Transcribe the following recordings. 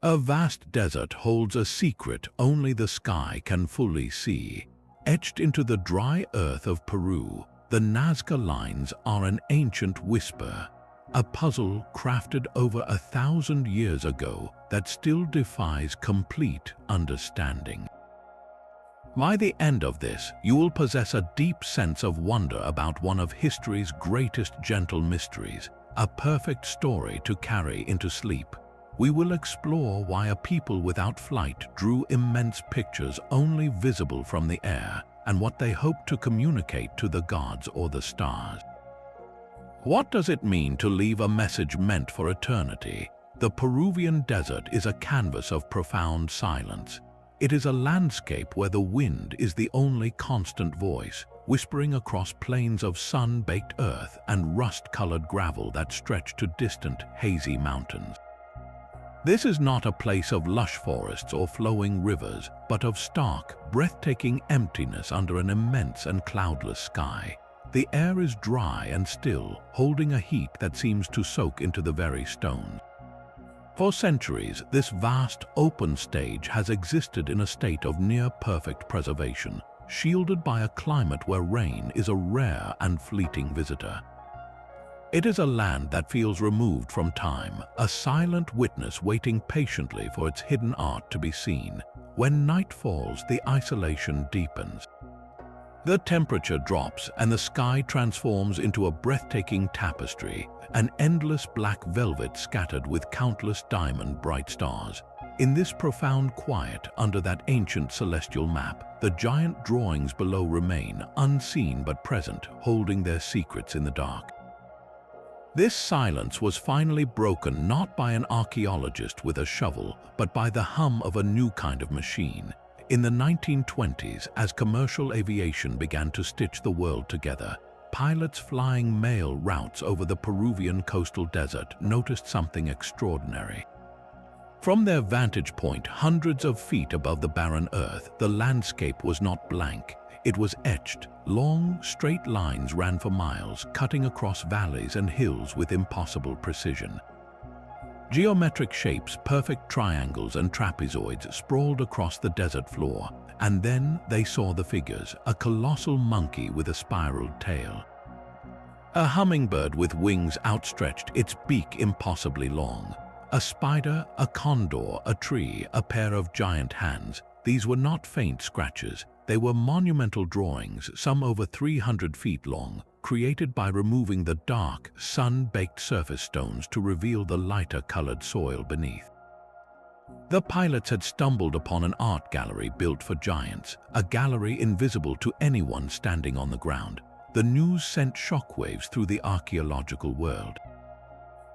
A vast desert holds a secret only the sky can fully see. Etched into the dry earth of Peru, the Nazca Lines are an ancient whisper, a puzzle crafted over 1,000 years ago that still defies complete understanding. By the end of this, you will possess a deep sense of wonder about one of history's greatest gentle mysteries, a perfect story to carry into sleep. We will explore why a people without flight drew immense pictures only visible from the air, and what they hoped to communicate to the gods or the stars. What does it mean to leave a message meant for eternity? The Peruvian desert is a canvas of profound silence. It is a landscape where the wind is the only constant voice, whispering across plains of sun-baked earth and rust-colored gravel that stretch to distant, hazy mountains. This is not a place of lush forests or flowing rivers, but of stark, breathtaking emptiness under an immense and cloudless sky. The air is dry and still, holding a heat that seems to soak into the very stones. For centuries, this vast, open stage has existed in a state of near-perfect preservation, shielded by a climate where rain is a rare and fleeting visitor. It is a land that feels removed from time, a silent witness waiting patiently for its hidden art to be seen. When night falls, the isolation deepens. The temperature drops and the sky transforms into a breathtaking tapestry, an endless black velvet scattered with countless diamond-bright stars. In this profound quiet under that ancient celestial map, the giant drawings below remain unseen but present, holding their secrets in the dark. This silence was finally broken not by an archaeologist with a shovel, but by the hum of a new kind of machine. In the 1920s, as commercial aviation began to stitch the world together, pilots flying mail routes over the Peruvian coastal desert noticed something extraordinary. From their vantage point, hundreds of feet above the barren earth, the landscape was not blank. It was etched. Long, straight lines ran for miles, cutting across valleys and hills with impossible precision. Geometric shapes, perfect triangles and trapezoids sprawled across the desert floor, and then they saw the figures, a colossal monkey with a spiraled tail, a hummingbird with wings outstretched, its beak impossibly long, a spider, a condor, a tree, a pair of giant hands. These were not faint scratches. They were monumental drawings, some over 300 feet long, created by removing the dark, sun-baked surface stones to reveal the lighter-colored soil beneath. The pilots had stumbled upon an art gallery built for giants, a gallery invisible to anyone standing on the ground. The news sent shockwaves through the archaeological world.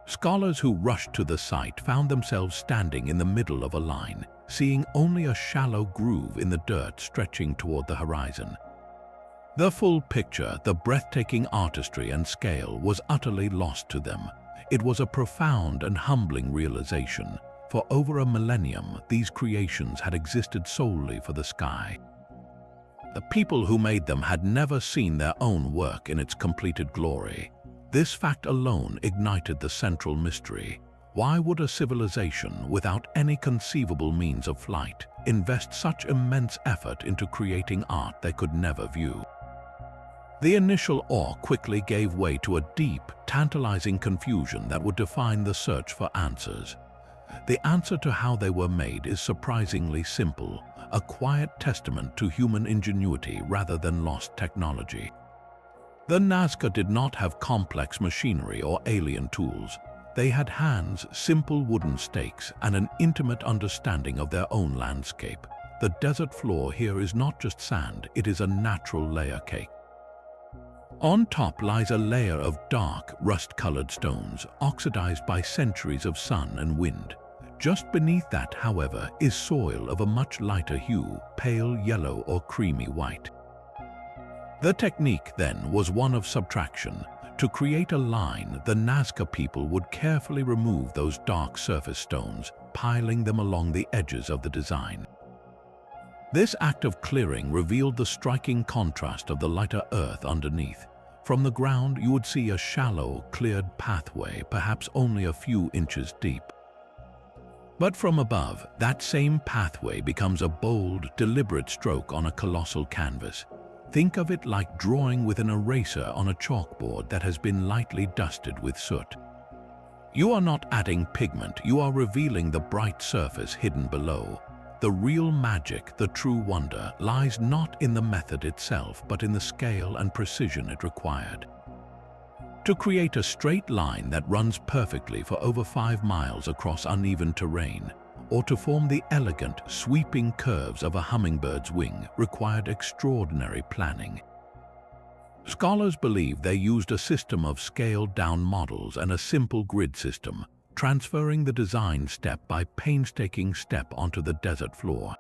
Scholars who rushed to the site found themselves standing in the middle of a line, seeing only a shallow groove in the dirt stretching toward the horizon. The full picture, the breathtaking artistry and scale, was utterly lost to them. It was a profound and humbling realization. For over a millennium, these creations had existed solely for the sky. The people who made them had never seen their own work in its completed glory. This fact alone ignited the central mystery. Why would a civilization without any conceivable means of flight invest such immense effort into creating art they could never view? The initial awe quickly gave way to a deep, tantalizing confusion that would define the search for answers. The answer to how they were made is surprisingly simple, a quiet testament to human ingenuity rather than lost technology. The Nazca did not have complex machinery or alien tools. They had hands, simple wooden stakes, and an intimate understanding of their own landscape. The desert floor here is not just sand, it is a natural layer cake. On top lies a layer of dark, rust-colored stones, oxidized by centuries of sun and wind. Just beneath that, however, is soil of a much lighter hue, pale yellow or creamy white. The technique, then, was one of subtraction. To create a line, the Nazca people would carefully remove those dark surface stones, piling them along the edges of the design. This act of clearing revealed the striking contrast of the lighter earth underneath. From the ground, you would see a shallow, cleared pathway, perhaps only a few inches deep. But from above, that same pathway becomes a bold, deliberate stroke on a colossal canvas. Think of it like drawing with an eraser on a chalkboard that has been lightly dusted with soot. You are not adding pigment, you are revealing the bright surface hidden below. The real magic, the true wonder, lies not in the method itself, but in the scale and precision it required. To create a straight line that runs perfectly for over 5 miles across uneven terrain, or to form the elegant, sweeping curves of a hummingbird's wing, required extraordinary planning. Scholars believe they used a system of scaled-down models and a simple grid system, transferring the design step by painstaking step onto the desert floor.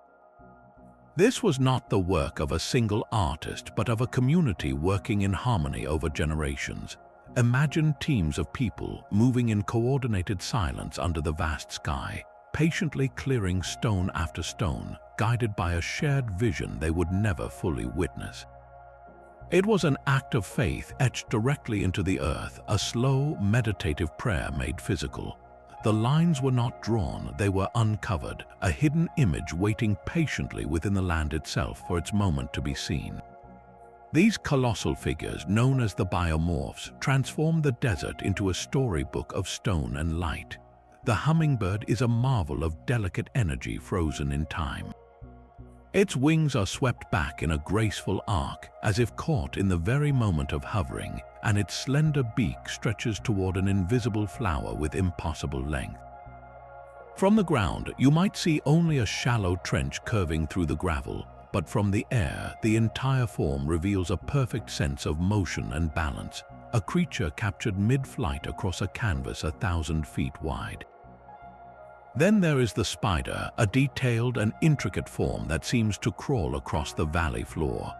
This was not the work of a single artist, but of a community working in harmony over generations. Imagine teams of people moving in coordinated silence under the vast sky, patiently clearing stone after stone, guided by a shared vision they would never fully witness. It was an act of faith etched directly into the earth, a slow, meditative prayer made physical. The lines were not drawn, they were uncovered, a hidden image waiting patiently within the land itself for its moment to be seen. These colossal figures, known as the biomorphs, transform the desert into a storybook of stone and light. The hummingbird is a marvel of delicate energy frozen in time. Its wings are swept back in a graceful arc, as if caught in the very moment of hovering, and its slender beak stretches toward an invisible flower with impossible length. From the ground, you might see only a shallow trench curving through the gravel, but from the air, the entire form reveals a perfect sense of motion and balance, a creature captured mid-flight across a canvas 1,000 feet wide. Then there is the spider, a detailed and intricate form that seems to crawl across the valley floor.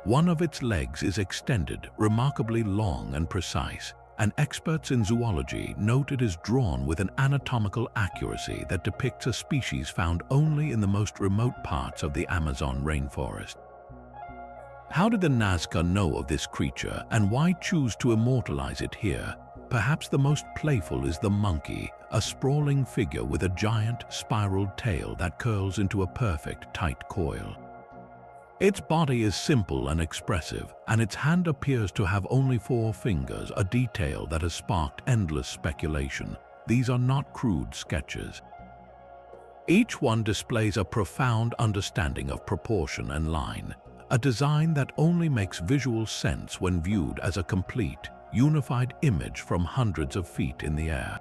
One of its legs is extended, remarkably long and precise, and experts in zoology note it is drawn with an anatomical accuracy that depicts a species found only in the most remote parts of the Amazon rainforest. How did the Nazca know of this creature, and why choose to immortalize it here? Perhaps the most playful is the monkey, a sprawling figure with a giant, spiraled tail that curls into a perfect, tight coil. Its body is simple and expressive, and its hand appears to have only 4 fingers, a detail that has sparked endless speculation. These are not crude sketches. Each one displays a profound understanding of proportion and line, a design that only makes visual sense when viewed as a complete, unified image from hundreds of feet in the air.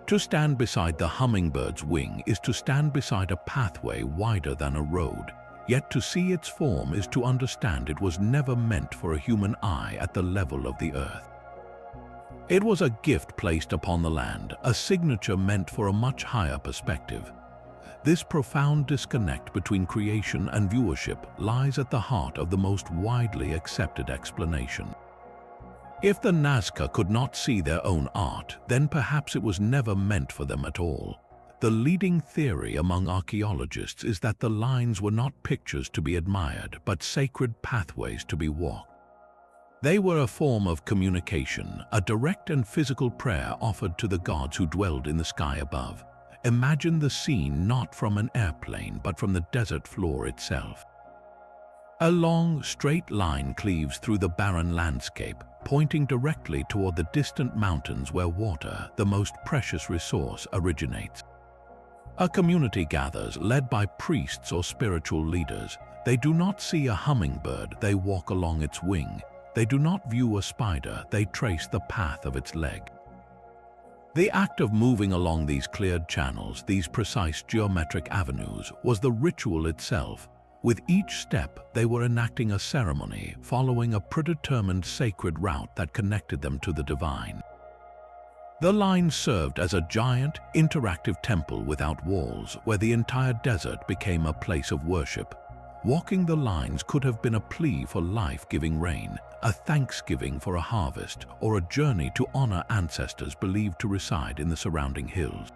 To stand beside the hummingbird's wing is to stand beside a pathway wider than a road, yet to see its form is to understand it was never meant for a human eye at the level of the earth. It was a gift placed upon the land, a signature meant for a much higher perspective. This profound disconnect between creation and viewership lies at the heart of the most widely accepted explanation. If the Nazca could not see their own art, then perhaps it was never meant for them at all. The leading theory among archaeologists is that the lines were not pictures to be admired, but sacred pathways to be walked. They were a form of communication, a direct and physical prayer offered to the gods who dwelled in the sky above. Imagine the scene not from an airplane, but from the desert floor itself. A long, straight line cleaves through the barren landscape, pointing directly toward the distant mountains where water, the most precious resource, originates. A community gathers, led by priests or spiritual leaders. They do not see a hummingbird, they walk along its wing. They do not view a spider, they trace the path of its leg. The act of moving along these cleared channels, these precise geometric avenues, was the ritual itself. With each step, they were enacting a ceremony, following a predetermined sacred route that connected them to the divine. The line served as a giant, interactive temple without walls, where the entire desert became a place of worship. Walking the lines could have been a plea for life-giving rain, a thanksgiving for a harvest, or a journey to honor ancestors believed to reside in the surrounding hills.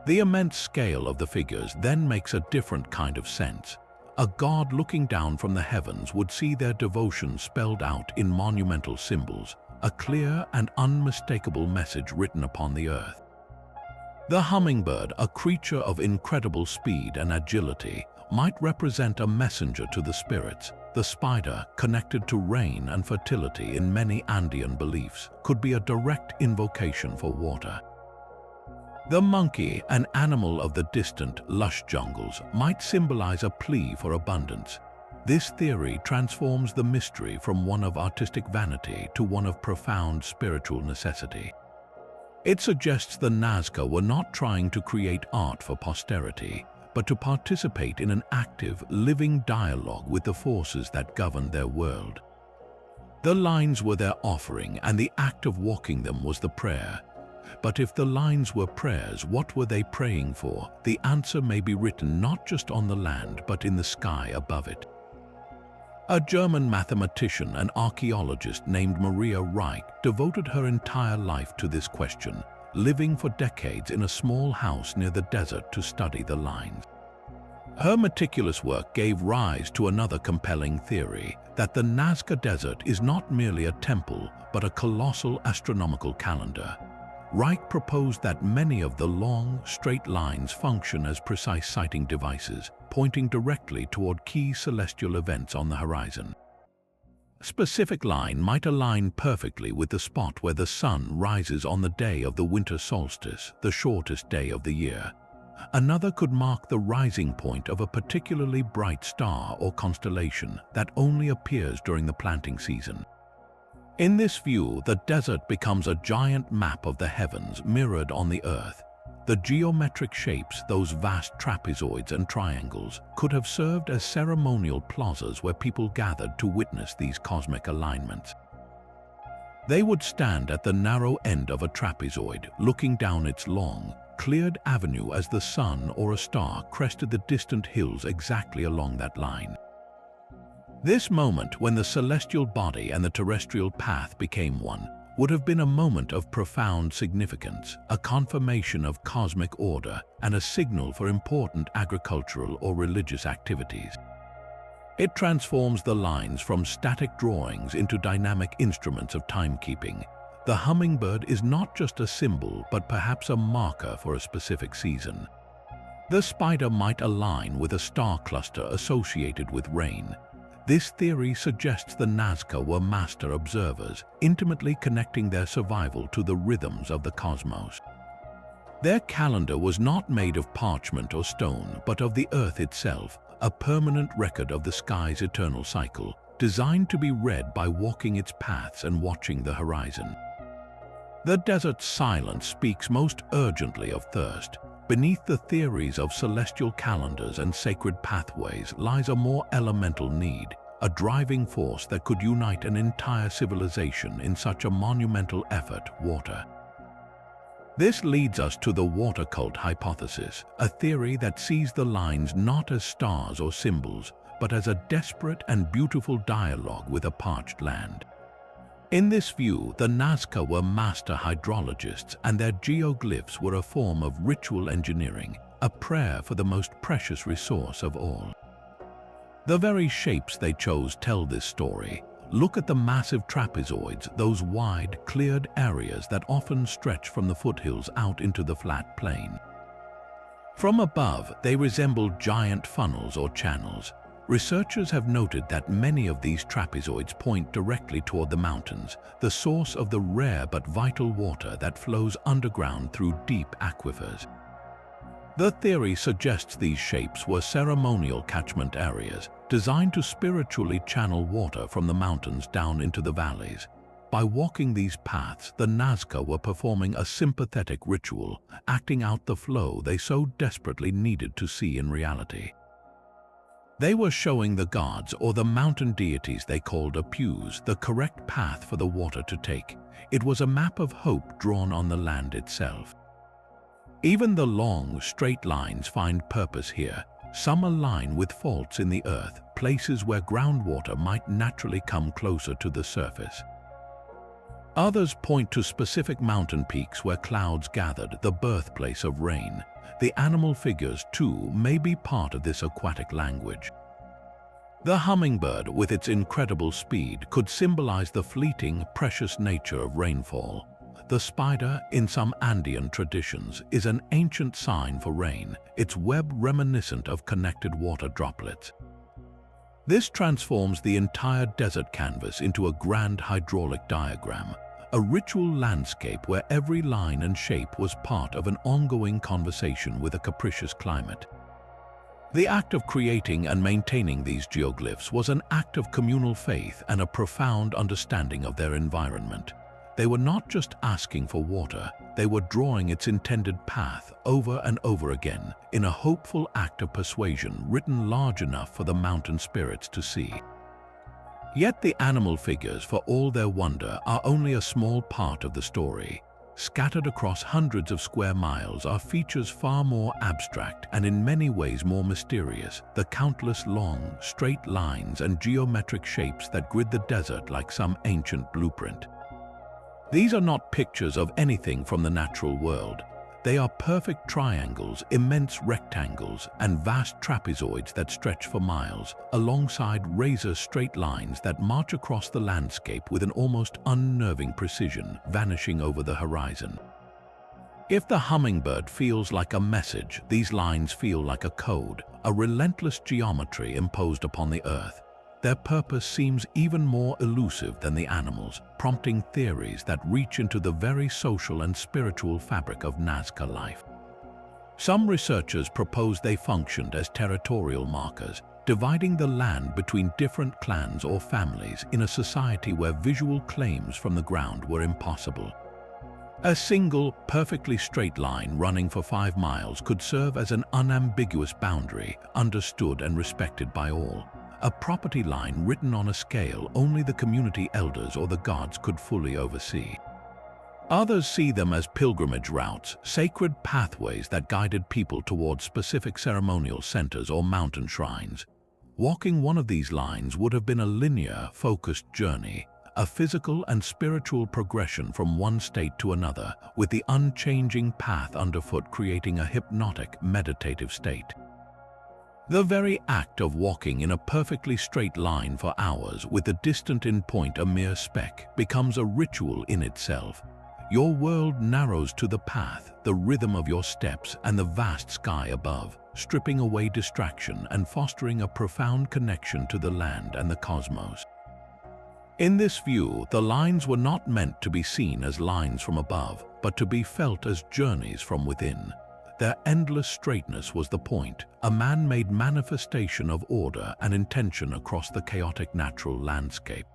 The immense scale of the figures then makes a different kind of sense. A god looking down from the heavens would see their devotion spelled out in monumental symbols, a clear and unmistakable message written upon the earth. The hummingbird, a creature of incredible speed and agility, might represent a messenger to the spirits. The spider, connected to rain and fertility in many Andean beliefs, could be a direct invocation for water. The monkey, an animal of the distant, lush jungles, might symbolize a plea for abundance. This theory transforms the mystery from one of artistic vanity to one of profound spiritual necessity. It suggests the Nazca were not trying to create art for posterity, but to participate in an active, living dialogue with the forces that govern their world. The lines were their offering, and the act of walking them was the prayer. But if the lines were prayers, what were they praying for? The answer may be written not just on the land, but in the sky above it. A German mathematician and archaeologist named Maria Reich devoted her entire life to this question, living for decades in a small house near the desert to study the lines. Her meticulous work gave rise to another compelling theory, that the Nazca Desert is not merely a temple, but a colossal astronomical calendar. Reich proposed that many of the long, straight lines function as precise sighting devices, pointing directly toward key celestial events on the horizon. A specific line might align perfectly with the spot where the sun rises on the day of the winter solstice, the shortest day of the year. Another could mark the rising point of a particularly bright star or constellation that only appears during the planting season. In this view, the desert becomes a giant map of the heavens mirrored on the earth. The geometric shapes, those vast trapezoids and triangles, could have served as ceremonial plazas where people gathered to witness these cosmic alignments. They would stand at the narrow end of a trapezoid, looking down its long, cleared avenue as the sun or a star crested the distant hills exactly along that line. This moment, when the celestial body and the terrestrial path became one, would have been a moment of profound significance, a confirmation of cosmic order and a signal for important agricultural or religious activities. It transforms the lines from static drawings into dynamic instruments of timekeeping. The hummingbird is not just a symbol, but perhaps a marker for a specific season. The spider might align with a star cluster associated with rain. This theory suggests the Nazca were master observers, intimately connecting their survival to the rhythms of the cosmos. Their calendar was not made of parchment or stone, but of the earth itself, a permanent record of the sky's eternal cycle, designed to be read by walking its paths and watching the horizon. The desert's silence speaks most urgently of thirst. Beneath the theories of celestial calendars and sacred pathways lies a more elemental need, a driving force that could unite an entire civilization in such a monumental effort: water. This leads us to the water cult hypothesis, a theory that sees the lines not as stars or symbols, but as a desperate and beautiful dialogue with a parched land. In this view, the Nazca were master hydrologists, and their geoglyphs were a form of ritual engineering, a prayer for the most precious resource of all. The very shapes they chose tell this story. Look at the massive trapezoids, those wide, cleared areas that often stretch from the foothills out into the flat plain. From above, they resemble giant funnels or channels. Researchers have noted that many of these trapezoids point directly toward the mountains, the source of the rare but vital water that flows underground through deep aquifers. The theory suggests these shapes were ceremonial catchment areas, designed to spiritually channel water from the mountains down into the valleys. By walking these paths, the Nazca were performing a sympathetic ritual, acting out the flow they so desperately needed to see in reality. They were showing the gods, or the mountain deities they called pleas, the correct path for the water to take. It was a map of hope drawn on the land itself. Even the long, straight lines find purpose here. Some align with faults in the earth, places where groundwater might naturally come closer to the surface. Others point to specific mountain peaks where clouds gathered, the birthplace of rain. The animal figures, too, may be part of this aquatic language. The hummingbird, with its incredible speed, could symbolize the fleeting, precious nature of rainfall. The spider, in some Andean traditions, is an ancient sign for rain, its web reminiscent of connected water droplets. This transforms the entire desert canvas into a grand hydraulic diagram, a ritual landscape where every line and shape was part of an ongoing conversation with a capricious climate. The act of creating and maintaining these geoglyphs was an act of communal faith and a profound understanding of their environment. They were not just asking for water, they were drawing its intended path over and over again in a hopeful act of persuasion written large enough for the mountain spirits to see. Yet the animal figures, for all their wonder, are only a small part of the story. Scattered across hundreds of square miles are features far more abstract and in many ways more mysterious, the countless long, straight lines and geometric shapes that grid the desert like some ancient blueprint. These are not pictures of anything from the natural world. They are perfect triangles, immense rectangles, and vast trapezoids that stretch for miles, alongside razor-straight lines that march across the landscape with an almost unnerving precision, vanishing over the horizon. If the hummingbird feels like a message, these lines feel like a code, a relentless geometry imposed upon the earth. Their purpose seems even more elusive than the animals, prompting theories that reach into the very social and spiritual fabric of Nazca life. Some researchers propose they functioned as territorial markers, dividing the land between different clans or families in a society where visual claims from the ground were impossible. A single, perfectly straight line running for 5 miles could serve as an unambiguous boundary, understood and respected by all. A property line written on a scale only the community elders or the gods could fully oversee. Others see them as pilgrimage routes, sacred pathways that guided people towards specific ceremonial centers or mountain shrines. Walking one of these lines would have been a linear, focused journey, a physical and spiritual progression from one state to another, with the unchanging path underfoot creating a hypnotic, meditative state. The very act of walking in a perfectly straight line for hours with the distant endpoint a mere speck becomes a ritual in itself. Your world narrows to the path, the rhythm of your steps, and the vast sky above, stripping away distraction and fostering a profound connection to the land and the cosmos. In this view, the lines were not meant to be seen as lines from above, but to be felt as journeys from within. Their endless straightness was the point, a man-made manifestation of order and intention across the chaotic natural landscape.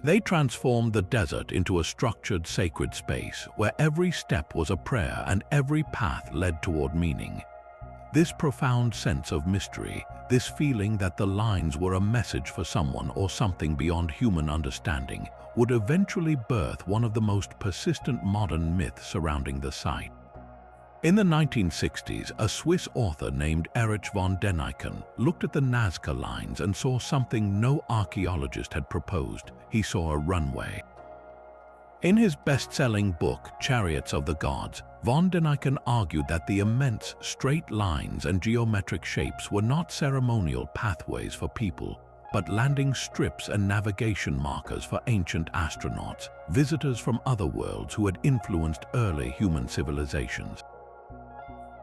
They transformed the desert into a structured sacred space where every step was a prayer and every path led toward meaning. This profound sense of mystery, this feeling that the lines were a message for someone or something beyond human understanding, would eventually birth one of the most persistent modern myths surrounding the site. In the 1960s, a Swiss author named Erich von Däniken looked at the Nazca Lines and saw something no archaeologist had proposed. He saw a runway. In his best-selling book, Chariots of the Gods, von Däniken argued that the immense, straight lines and geometric shapes were not ceremonial pathways for people, but landing strips and navigation markers for ancient astronauts, visitors from other worlds who had influenced early human civilizations.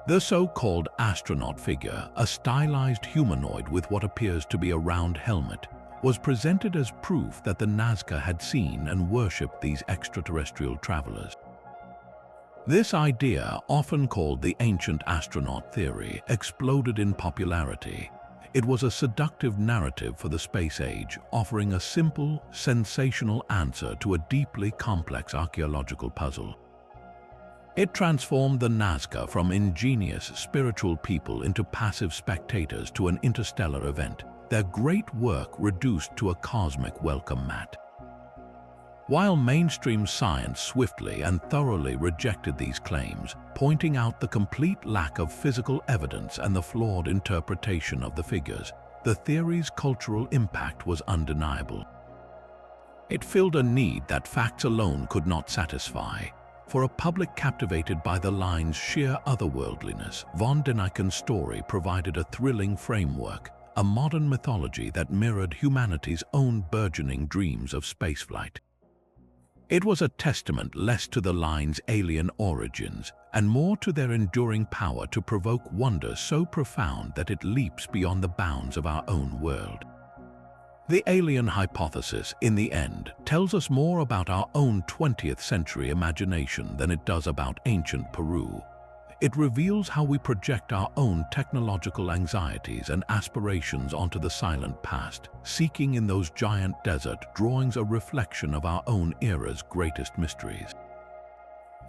The so-called astronaut figure, a stylized humanoid with what appears to be a round helmet, was presented as proof that the Nazca had seen and worshipped these extraterrestrial travelers. This idea, often called the ancient astronaut theory, exploded in popularity. It was a seductive narrative for the space age, offering a simple, sensational answer to a deeply complex archaeological puzzle. It transformed the Nazca from ingenious, spiritual people into passive spectators to an interstellar event, their great work reduced to a cosmic welcome mat. While mainstream science swiftly and thoroughly rejected these claims, pointing out the complete lack of physical evidence and the flawed interpretation of the figures, the theory's cultural impact was undeniable. It filled a need that facts alone could not satisfy. For a public captivated by the line's sheer otherworldliness, von Däniken's story provided a thrilling framework, a modern mythology that mirrored humanity's own burgeoning dreams of spaceflight. It was a testament less to the line's alien origins and more to their enduring power to provoke wonder so profound that it leaps beyond the bounds of our own world. The alien hypothesis, in the end, tells us more about our own 20th century imagination than it does about ancient Peru. It reveals how we project our own technological anxieties and aspirations onto the silent past, seeking in those giant desert drawings a reflection of our own era's greatest mysteries.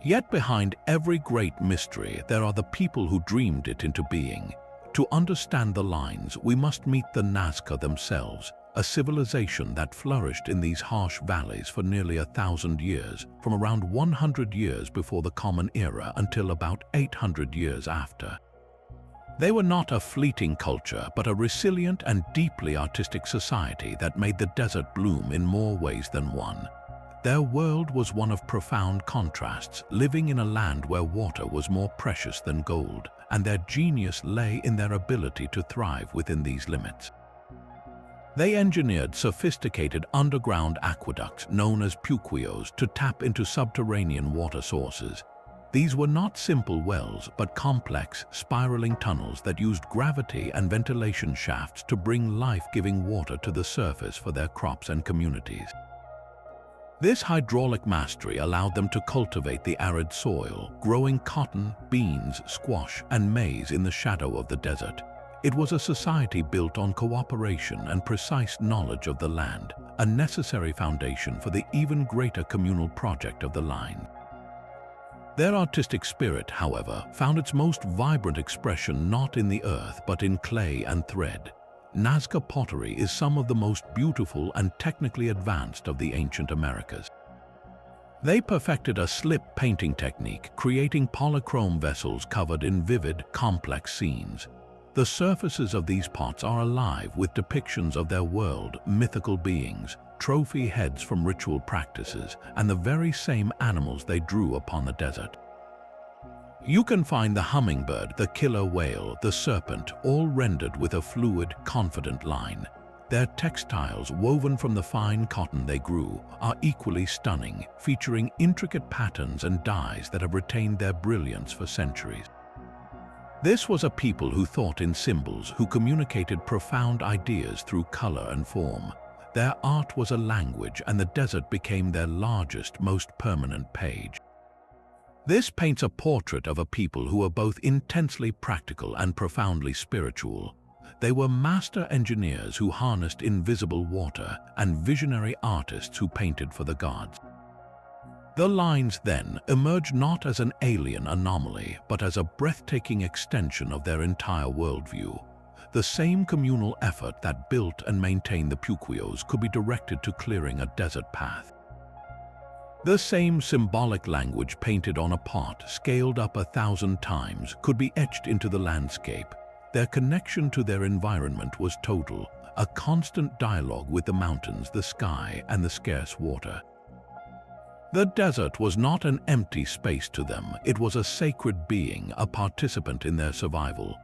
Yet behind every great mystery, there are the people who dreamed it into being. To understand the lines, we must meet the Nazca themselves, a civilization that flourished in these harsh valleys for nearly 1,000 years, from around 100 years before the Common Era until about 800 years after. They were not a fleeting culture, but a resilient and deeply artistic society that made the desert bloom in more ways than one. Their world was one of profound contrasts, living in a land where water was more precious than gold, and their genius lay in their ability to thrive within these limits. They engineered sophisticated underground aqueducts known as puquios to tap into subterranean water sources. These were not simple wells, but complex, spiraling tunnels that used gravity and ventilation shafts to bring life-giving water to the surface for their crops and communities. This hydraulic mastery allowed them to cultivate the arid soil, growing cotton, beans, squash, and maize in the shadow of the desert. It was a society built on cooperation and precise knowledge of the land, a necessary foundation for the even greater communal project of the line. Their artistic spirit, however, found its most vibrant expression not in the earth but in clay and thread. Nazca pottery is some of the most beautiful and technically advanced of the ancient Americas. They perfected a slip painting technique, creating polychrome vessels covered in vivid, complex scenes. The surfaces of these pots are alive with depictions of their world, mythical beings, trophy heads from ritual practices, and the very same animals they drew upon the desert. You can find the hummingbird, the killer whale, the serpent, all rendered with a fluid, confident line. Their textiles, woven from the fine cotton they grew, are equally stunning, featuring intricate patterns and dyes that have retained their brilliance for centuries. This was a people who thought in symbols, who communicated profound ideas through color and form. Their art was a language, and the desert became their largest, most permanent page. This paints a portrait of a people who were both intensely practical and profoundly spiritual. They were master engineers who harnessed invisible water and visionary artists who painted for the gods. The lines, then, emerged not as an alien anomaly, but as a breathtaking extension of their entire worldview. The same communal effort that built and maintained the puquios could be directed to clearing a desert path. The same symbolic language painted on a pot, scaled up 1,000 times, could be etched into the landscape. Their connection to their environment was total, a constant dialogue with the mountains, the sky, and the scarce water. The desert was not an empty space to them, it was a sacred being, a participant in their survival.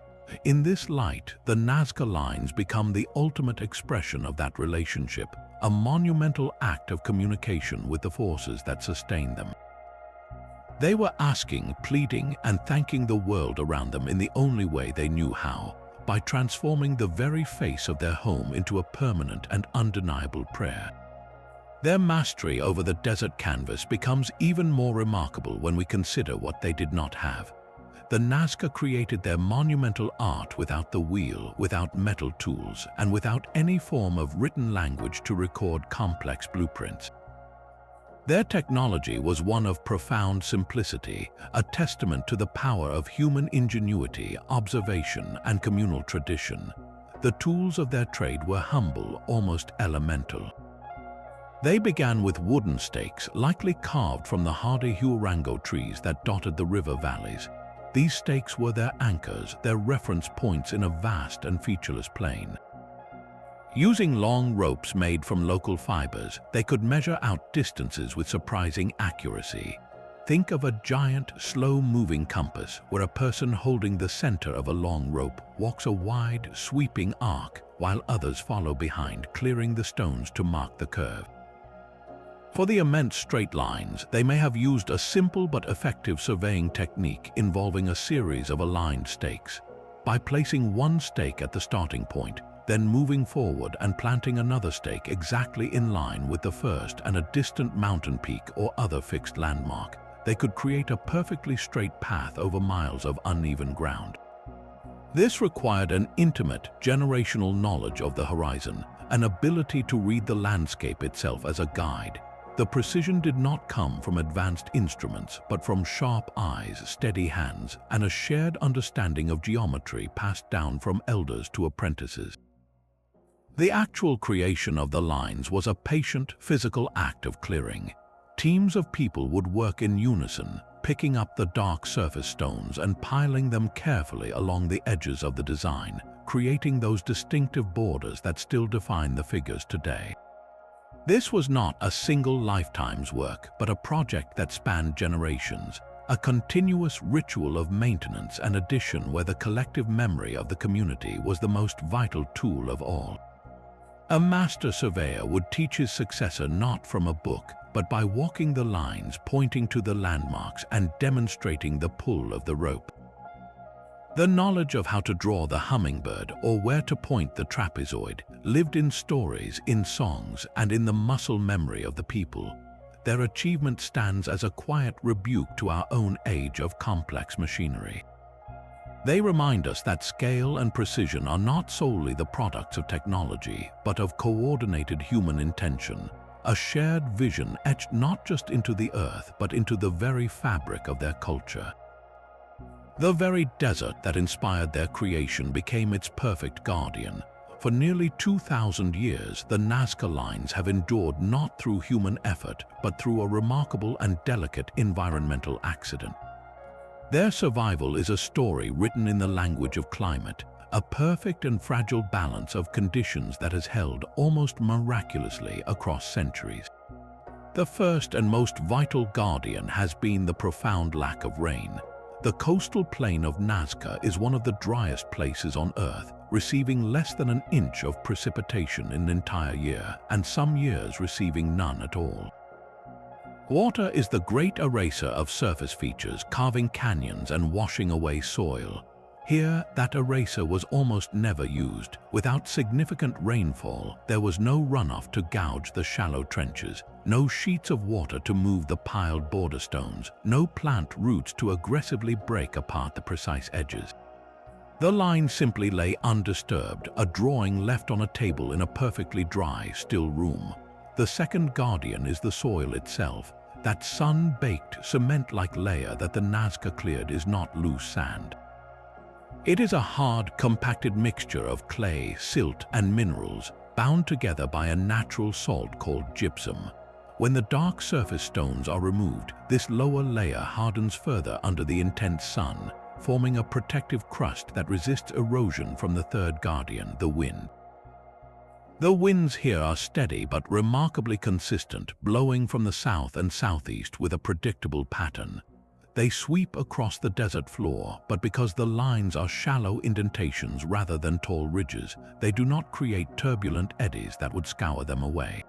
In this light, the Nazca Lines become the ultimate expression of that relationship, a monumental act of communication with the forces that sustain them. They were asking, pleading, and thanking the world around them in the only way they knew how, by transforming the very face of their home into a permanent and undeniable prayer. Their mastery over the desert canvas becomes even more remarkable when we consider what they did not have. The Nazca created their monumental art without the wheel, without metal tools, and without any form of written language to record complex blueprints. Their technology was one of profound simplicity, a testament to the power of human ingenuity, observation, and communal tradition. The tools of their trade were humble, almost elemental. They began with wooden stakes, likely carved from the hardy huarango trees that dotted the river valleys. These stakes were their anchors, their reference points in a vast and featureless plain. Using long ropes made from local fibers, they could measure out distances with surprising accuracy. Think of a giant, slow-moving compass where a person holding the center of a long rope walks a wide, sweeping arc while others follow behind, clearing the stones to mark the curve. For the immense straight lines, they may have used a simple but effective surveying technique involving a series of aligned stakes. By placing one stake at the starting point, then moving forward and planting another stake exactly in line with the first and a distant mountain peak or other fixed landmark, they could create a perfectly straight path over miles of uneven ground. This required an intimate, generational knowledge of the horizon, an ability to read the landscape itself as a guide. The precision did not come from advanced instruments, but from sharp eyes, steady hands, and a shared understanding of geometry passed down from elders to apprentices. The actual creation of the lines was a patient, physical act of clearing. Teams of people would work in unison, picking up the dark surface stones and piling them carefully along the edges of the design, creating those distinctive borders that still define the figures today. This was not a single lifetime's work, but a project that spanned generations, a continuous ritual of maintenance and addition where the collective memory of the community was the most vital tool of all. A master surveyor would teach his successor not from a book, but by walking the lines, pointing to the landmarks, and demonstrating the pull of the rope. The knowledge of how to draw the hummingbird or where to point the trapezoid lived in stories, in songs, and in the muscle memory of the people. Their achievement stands as a quiet rebuke to our own age of complex machinery. They remind us that scale and precision are not solely the products of technology, but of coordinated human intention, a shared vision etched not just into the earth, but into the very fabric of their culture. The very desert that inspired their creation became its perfect guardian. For nearly 2,000 years, the Nazca Lines have endured not through human effort, but through a remarkable and delicate environmental accident. Their survival is a story written in the language of climate, a perfect and fragile balance of conditions that has held almost miraculously across centuries. The first and most vital guardian has been the profound lack of rain. The coastal plain of Nazca is one of the driest places on Earth, receiving less than an inch of precipitation in an entire year, and some years receiving none at all. Water is the great eraser of surface features, carving canyons and washing away soil. Here, that eraser was almost never used. Without significant rainfall, there was no runoff to gouge the shallow trenches, no sheets of water to move the piled border stones, no plant roots to aggressively break apart the precise edges. The line simply lay undisturbed, a drawing left on a table in a perfectly dry, still room. The second guardian is the soil itself. That sun-baked, cement-like layer that the Nazca cleared is not loose sand. It is a hard, compacted mixture of clay, silt, and minerals, bound together by a natural salt called gypsum. When the dark surface stones are removed, this lower layer hardens further under the intense sun, forming a protective crust that resists erosion from the third guardian, the wind. The winds here are steady but remarkably consistent, blowing from the south and southeast with a predictable pattern. They sweep across the desert floor, but because the lines are shallow indentations rather than tall ridges, they do not create turbulent eddies that would scour them away.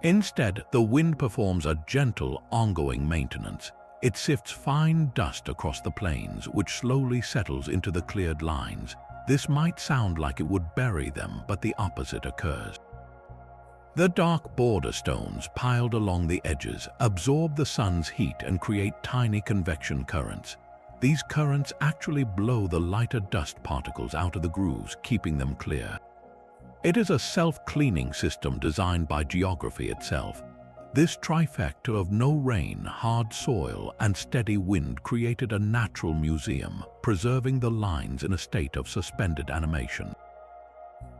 Instead, the wind performs a gentle, ongoing maintenance. It sifts fine dust across the plains, which slowly settles into the cleared lines. This might sound like it would bury them, but the opposite occurs. The dark border stones piled along the edges absorb the sun's heat and create tiny convection currents. These currents actually blow the lighter dust particles out of the grooves, keeping them clear. It is a self-cleaning system designed by geography itself. This trifecta of no rain, hard soil, and steady wind created a natural museum, preserving the lines in a state of suspended animation.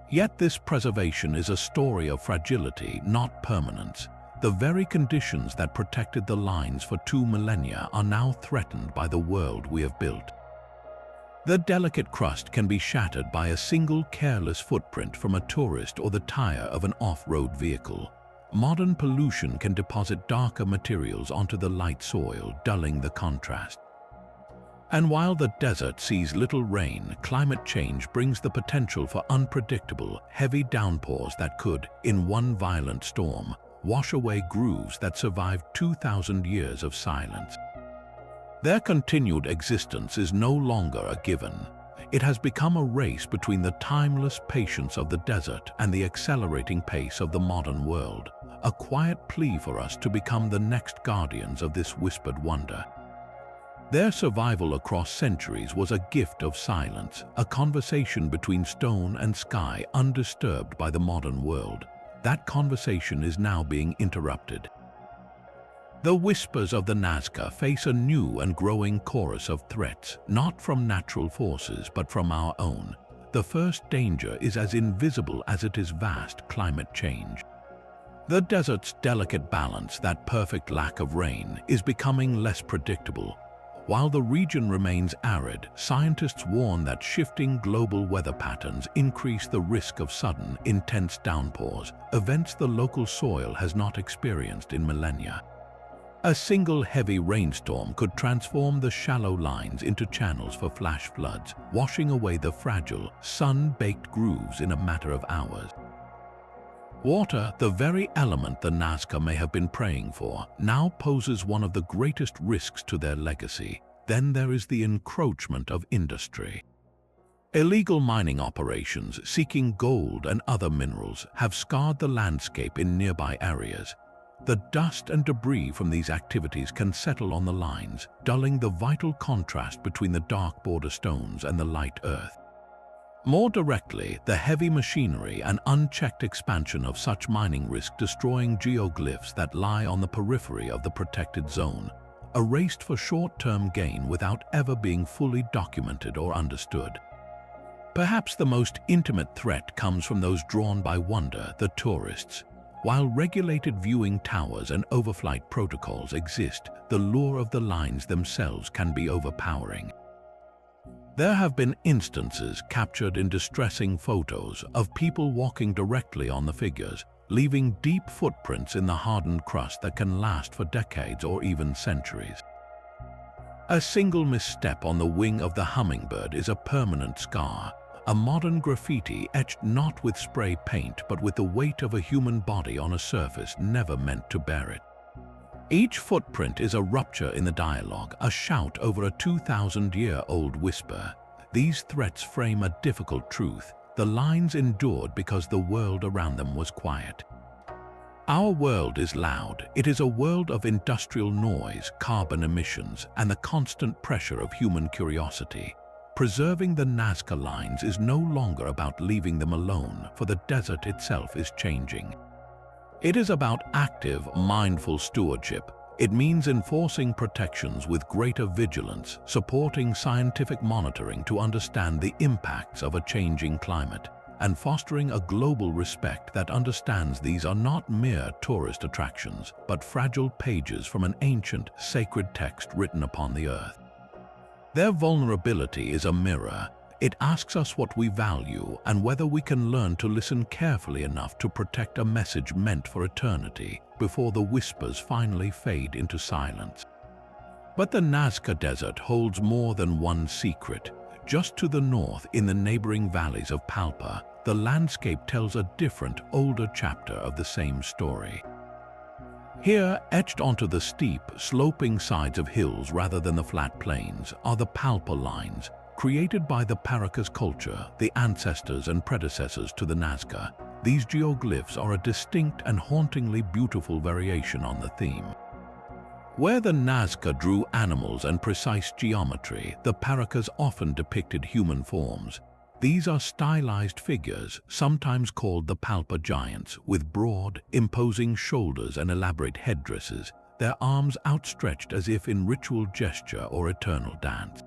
Yet this preservation is a story of fragility, not permanence. The very conditions that protected the lines for 2 millennia are now threatened by the world we have built. The delicate crust can be shattered by a single careless footprint from a tourist or the tire of an off-road vehicle. Modern pollution can deposit darker materials onto the light soil, dulling the contrast. And while the desert sees little rain, climate change brings the potential for unpredictable, heavy downpours that could, in one violent storm, wash away grooves that survived 2,000 years of silence. Their continued existence is no longer a given. It has become a race between the timeless patience of the desert and the accelerating pace of the modern world, a quiet plea for us to become the next guardians of this whispered wonder. Their survival across centuries was a gift of silence, a conversation between stone and sky undisturbed by the modern world. That conversation is now being interrupted. The whispers of the Nazca face a new and growing chorus of threats, not from natural forces but from our own. The first danger is as invisible as it is vast: climate change. The desert's delicate balance, that perfect lack of rain, is becoming less predictable. While the region remains arid, scientists warn that shifting global weather patterns increase the risk of sudden, intense downpours, events the local soil has not experienced in millennia. A single heavy rainstorm could transform the shallow lines into channels for flash floods, washing away the fragile, sun-baked grooves in a matter of hours. Water, the very element the Nazca may have been praying for, now poses one of the greatest risks to their legacy. Then there is the encroachment of industry. Illegal mining operations seeking gold and other minerals have scarred the landscape in nearby areas. The dust and debris from these activities can settle on the lines, dulling the vital contrast between the dark border stones and the light earth. More directly, the heavy machinery and unchecked expansion of such mining risk destroying geoglyphs that lie on the periphery of the protected zone, erased for short-term gain without ever being fully documented or understood. Perhaps the most intimate threat comes from those drawn by wonder, the tourists. While regulated viewing towers and overflight protocols exist, the lure of the lines themselves can be overpowering. There have been instances captured in distressing photos of people walking directly on the figures, leaving deep footprints in the hardened crust that can last for decades or even centuries. A single misstep on the wing of the hummingbird is a permanent scar, a modern graffiti etched not with spray paint but with the weight of a human body on a surface never meant to bear it. Each footprint is a rupture in the dialogue, a shout over a 2,000-year-old whisper. These threats frame a difficult truth. The lines endured because the world around them was quiet. Our world is loud. It is a world of industrial noise, carbon emissions, and the constant pressure of human curiosity. Preserving the Nazca Lines is no longer about leaving them alone, for the desert itself is changing. It is about active, mindful stewardship. It means enforcing protections with greater vigilance, supporting scientific monitoring to understand the impacts of a changing climate, and fostering a global respect that understands these are not mere tourist attractions, but fragile pages from an ancient, sacred text written upon the earth. Their vulnerability is a mirror. It asks us what we value and whether we can learn to listen carefully enough to protect a message meant for eternity before the whispers finally fade into silence. But the Nazca Desert holds more than one secret. Just to the north, in the neighboring valleys of Palpa, the landscape tells a different, older chapter of the same story. Here, etched onto the steep, sloping sides of hills rather than the flat plains, are the Palpa Lines, created by the Paracas culture, the ancestors and predecessors to the Nazca. These geoglyphs are a distinct and hauntingly beautiful variation on the theme. Where the Nazca drew animals and precise geometry, the Paracas often depicted human forms. These are stylized figures, sometimes called the Palpa giants, with broad, imposing shoulders and elaborate headdresses, their arms outstretched as if in ritual gesture or eternal dance.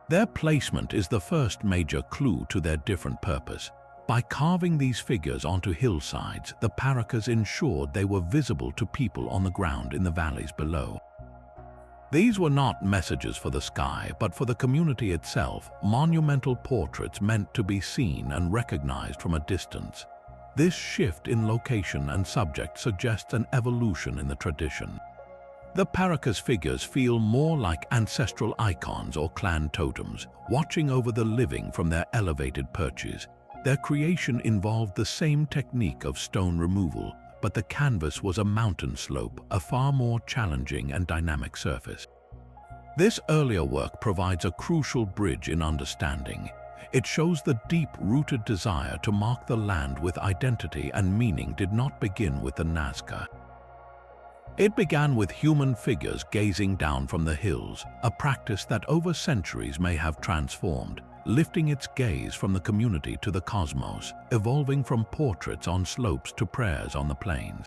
Their placement is the first major clue to their different purpose. By carving these figures onto hillsides, the Paracas ensured they were visible to people on the ground in the valleys below. These were not messages for the sky, but for the community itself, monumental portraits meant to be seen and recognized from a distance. This shift in location and subject suggests an evolution in the tradition. The Paracas figures feel more like ancestral icons or clan totems, watching over the living from their elevated perches. Their creation involved the same technique of stone removal, but the canvas was a mountain slope, a far more challenging and dynamic surface. This earlier work provides a crucial bridge in understanding. It shows the deep-rooted desire to mark the land with identity and meaning did not begin with the Nazca. It began with human figures gazing down from the hills, a practice that over centuries may have transformed, lifting its gaze from the community to the cosmos, evolving from portraits on slopes to prayers on the plains.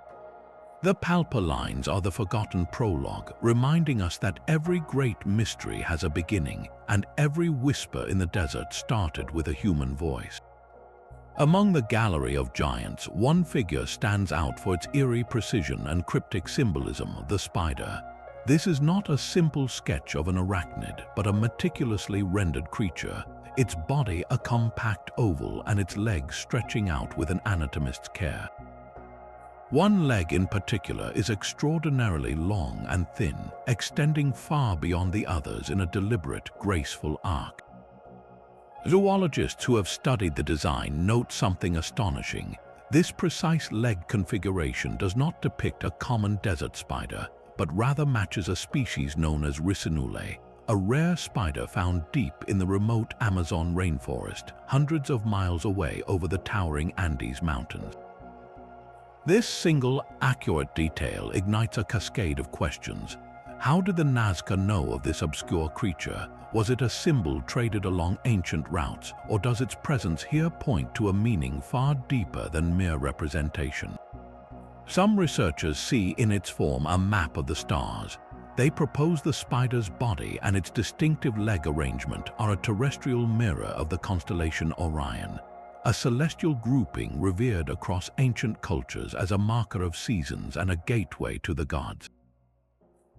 The Nazca Lines are the forgotten prologue, reminding us that every great mystery has a beginning, and every whisper in the desert started with a human voice. Among the gallery of giants, one figure stands out for its eerie precision and cryptic symbolism: the spider. This is not a simple sketch of an arachnid, but a meticulously rendered creature, its body a compact oval and its legs stretching out with an anatomist's care. One leg in particular is extraordinarily long and thin, extending far beyond the others in a deliberate, graceful arc. Zoologists who have studied the design note something astonishing. This precise leg configuration does not depict a common desert spider, but rather matches a species known as ricinule, a rare spider found deep in the remote Amazon rainforest, hundreds of miles away over the towering Andes Mountains. This single, accurate detail ignites a cascade of questions. How did the Nazca know of this obscure creature? Was it a symbol traded along ancient routes, or does its presence here point to a meaning far deeper than mere representation? Some researchers see in its form a map of the stars. They propose the spider's body and its distinctive leg arrangement are a terrestrial mirror of the constellation Orion, a celestial grouping revered across ancient cultures as a marker of seasons and a gateway to the gods.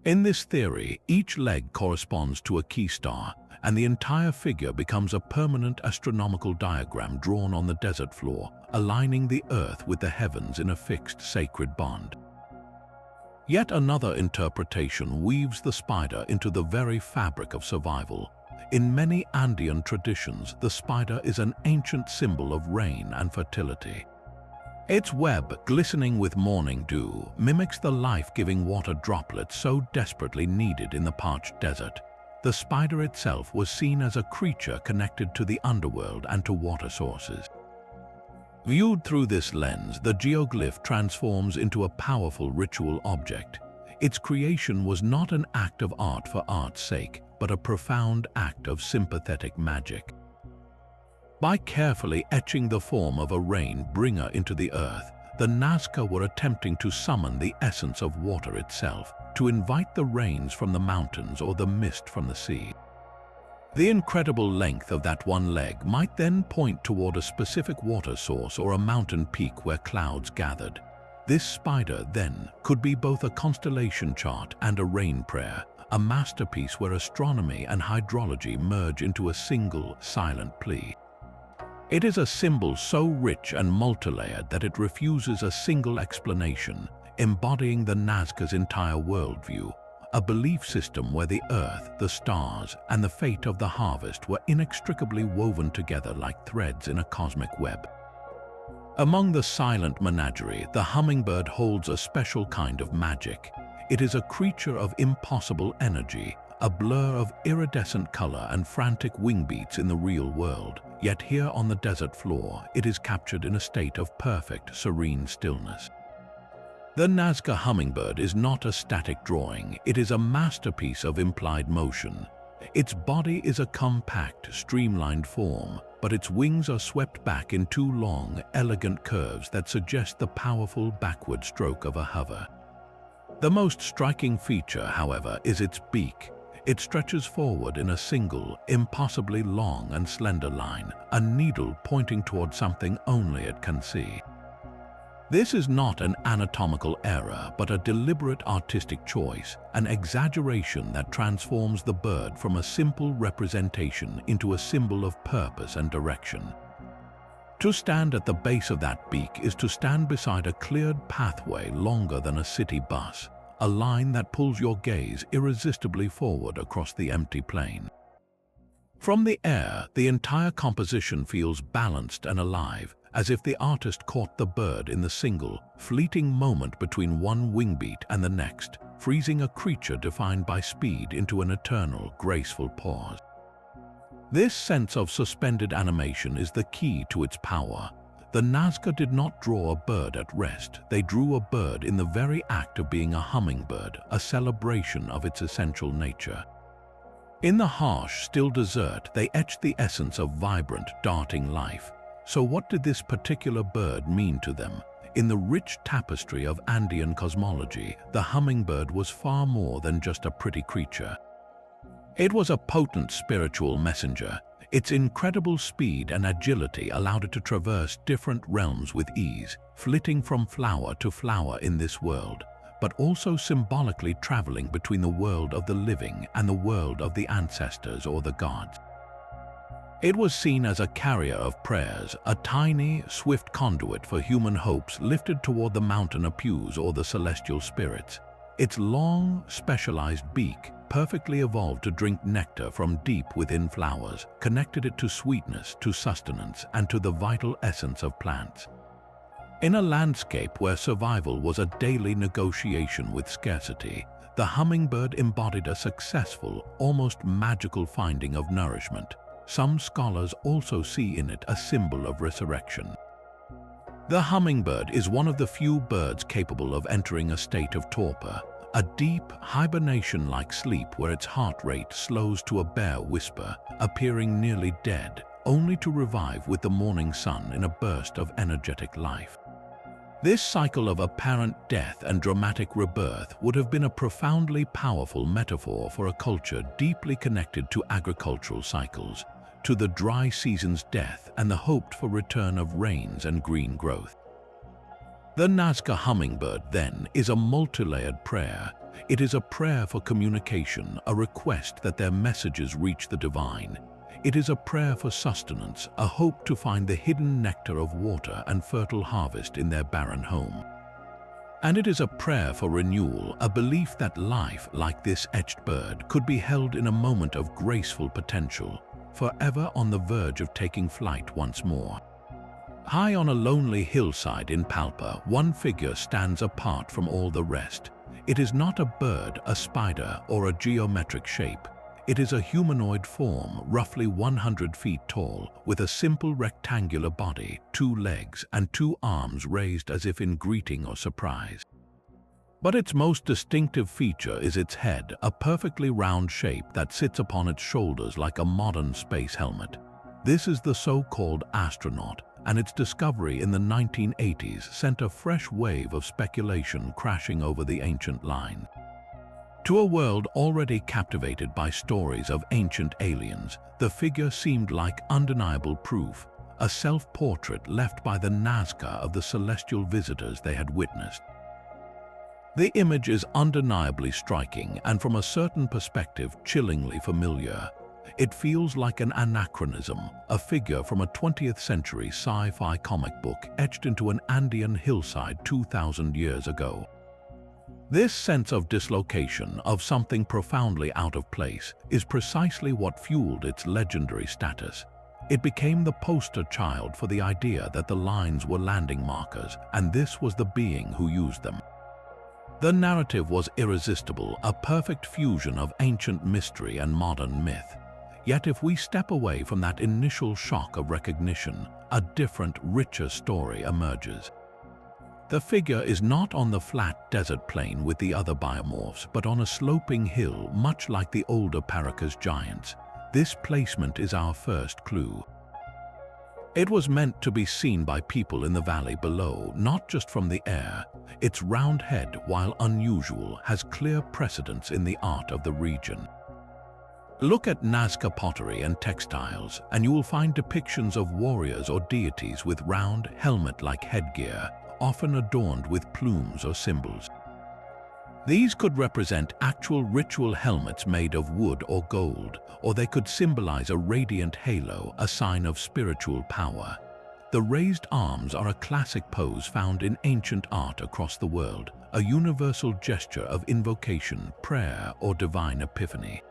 In this theory, each leg corresponds to a key star, and the entire figure becomes a permanent astronomical diagram drawn on the desert floor, aligning the earth with the heavens in a fixed sacred bond. Yet another interpretation weaves the spider into the very fabric of survival. In many Andean traditions, the spider is an ancient symbol of rain and fertility. Its web, glistening with morning dew, mimics the life-giving water droplets so desperately needed in the parched desert. The spider itself was seen as a creature connected to the underworld and to water sources. Viewed through this lens, the geoglyph transforms into a powerful ritual object. Its creation was not an act of art for art's sake, but a profound act of sympathetic magic. By carefully etching the form of a rain bringer into the earth, the Nazca were attempting to summon the essence of water itself, to invite the rains from the mountains or the mist from the sea. The incredible length of that one leg might then point toward a specific water source or a mountain peak where clouds gathered. This spider, then, could be both a constellation chart and a rain prayer, a masterpiece where astronomy and hydrology merge into a single, silent plea. It is a symbol so rich and multilayered that it refuses a single explanation, embodying the Nazca's entire worldview, a belief system where the earth, the stars, and the fate of the harvest were inextricably woven together like threads in a cosmic web. Among the silent menagerie, the hummingbird holds a special kind of magic. It is a creature of impossible energy, a blur of iridescent color and frantic wing beats in the real world, yet here on the desert floor, it is captured in a state of perfect, serene stillness. The Nazca hummingbird is not a static drawing, it is a masterpiece of implied motion. Its body is a compact, streamlined form, but its wings are swept back in two long, elegant curves that suggest the powerful backward stroke of a hover. The most striking feature, however, is its beak. It stretches forward in a single, impossibly long and slender line, a needle pointing toward something only it can see. This is not an anatomical error, but a deliberate artistic choice, an exaggeration that transforms the bird from a simple representation into a symbol of purpose and direction. To stand at the base of that beak is to stand beside a cleared pathway longer than a city bus, a line that pulls your gaze irresistibly forward across the empty plain. From the air, the entire composition feels balanced and alive, as if the artist caught the bird in the single, fleeting moment between one wingbeat and the next, freezing a creature defined by speed into an eternal, graceful pause. This sense of suspended animation is the key to its power. The Nazca did not draw a bird at rest, they drew a bird in the very act of being a hummingbird, a celebration of its essential nature. In the harsh, still desert, they etched the essence of vibrant, darting life. So what did this particular bird mean to them? In the rich tapestry of Andean cosmology, the hummingbird was far more than just a pretty creature. It was a potent spiritual messenger. Its incredible speed and agility allowed it to traverse different realms with ease, flitting from flower to flower in this world, but also symbolically traveling between the world of the living and the world of the ancestors or the gods. It was seen as a carrier of prayers, a tiny, swift conduit for human hopes lifted toward the mountain apus or the celestial spirits. Its long, specialized beak, perfectly evolved to drink nectar from deep within flowers, connected it to sweetness, to sustenance, and to the vital essence of plants. In a landscape where survival was a daily negotiation with scarcity, the hummingbird embodied a successful, almost magical finding of nourishment. Some scholars also see in it a symbol of resurrection. The hummingbird is one of the few birds capable of entering a state of torpor, a deep, hibernation-like sleep where its heart rate slows to a bare whisper, appearing nearly dead, only to revive with the morning sun in a burst of energetic life. This cycle of apparent death and dramatic rebirth would have been a profoundly powerful metaphor for a culture deeply connected to agricultural cycles, to the dry season's death and the hoped-for return of rains and green growth. The Nazca hummingbird, then, is a multi-layered prayer. It is a prayer for communication, a request that their messages reach the divine. It is a prayer for sustenance, a hope to find the hidden nectar of water and fertile harvest in their barren home. And it is a prayer for renewal, a belief that life, like this etched bird, could be held in a moment of graceful potential, forever on the verge of taking flight once more. High on a lonely hillside in Palpa, one figure stands apart from all the rest. It is not a bird, a spider, or a geometric shape. It is a humanoid form, roughly 100 feet tall, with a simple rectangular body, 2 legs, and 2 arms raised as if in greeting or surprise. But its most distinctive feature is its head, a perfectly round shape that sits upon its shoulders like a modern space helmet. This is the so-called astronaut, and its discovery in the 1980s sent a fresh wave of speculation crashing over the ancient line. To a world already captivated by stories of ancient aliens, the figure seemed like undeniable proof, a self-portrait left by the Nazca of the celestial visitors they had witnessed. The image is undeniably striking and, from a certain perspective, chillingly familiar. It feels like an anachronism, a figure from a 20th century sci-fi comic book etched into an Andean hillside 2,000 years ago. This sense of dislocation, of something profoundly out of place, is precisely what fueled its legendary status. It became the poster child for the idea that the lines were landing markers, and this was the being who used them. The narrative was irresistible, a perfect fusion of ancient mystery and modern myth. Yet if we step away from that initial shock of recognition, a different, richer story emerges. The figure is not on the flat desert plain with the other biomorphs, but on a sloping hill, much like the older Paracas giants. This placement is our first clue. It was meant to be seen by people in the valley below, not just from the air. Its round head, while unusual, has clear precedence in the art of the region. Look at Nazca pottery and textiles, and you will find depictions of warriors or deities with round, helmet-like headgear, often adorned with plumes or symbols. These could represent actual ritual helmets made of wood or gold, or they could symbolize a radiant halo, a sign of spiritual power. The raised arms are a classic pose found in ancient art across the world, a universal gesture of invocation, prayer, or divine epiphany.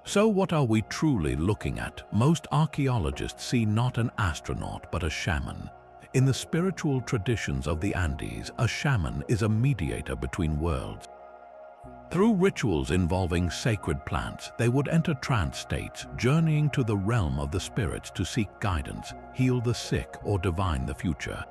So what are we truly looking at? Most archaeologists see not an astronaut but a shaman. In the spiritual traditions of the Andes, a shaman is a mediator between worlds. Through rituals involving sacred plants, they would enter trance states, journeying to the realm of the spirits to seek guidance, heal the sick, or divine the future.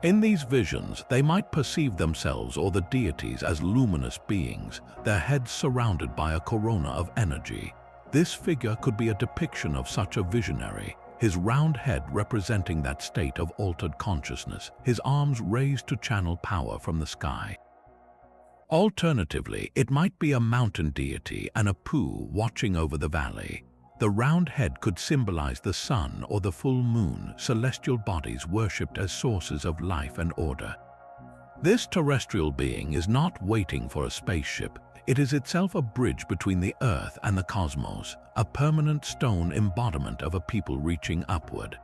In these visions, they might perceive themselves or the deities as luminous beings, their heads surrounded by a corona of energy. This figure could be a depiction of such a visionary, his round head representing that state of altered consciousness, his arms raised to channel power from the sky. Alternatively, it might be a mountain deity and a pu watching over the valley. The round head could symbolize the sun or the full moon, celestial bodies worshipped as sources of life and order. This terrestrial being is not waiting for a spaceship. It is itself a bridge between the earth and the cosmos, a permanent stone embodiment of a people reaching upward.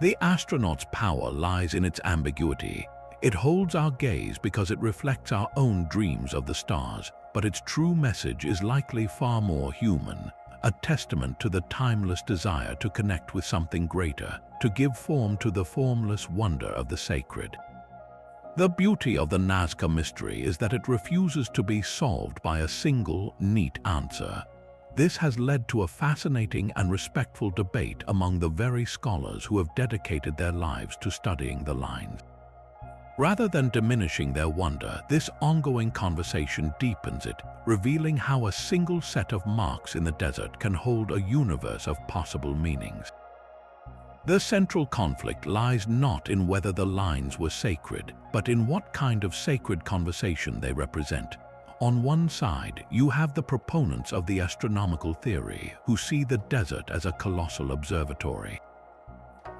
The astronaut's power lies in its ambiguity. It holds our gaze because it reflects our own dreams of the stars, but its true message is likely far more human, a testament to the timeless desire to connect with something greater, to give form to the formless wonder of the sacred. The beauty of the Nazca mystery is that it refuses to be solved by a single, neat answer. This has led to a fascinating and respectful debate among the very scholars who have dedicated their lives to studying the lines. Rather than diminishing their wonder, this ongoing conversation deepens it, revealing how a single set of marks in the desert can hold a universe of possible meanings. The central conflict lies not in whether the lines were sacred, but in what kind of sacred conversation they represent. On one side, you have the proponents of the astronomical theory, who see the desert as a colossal observatory.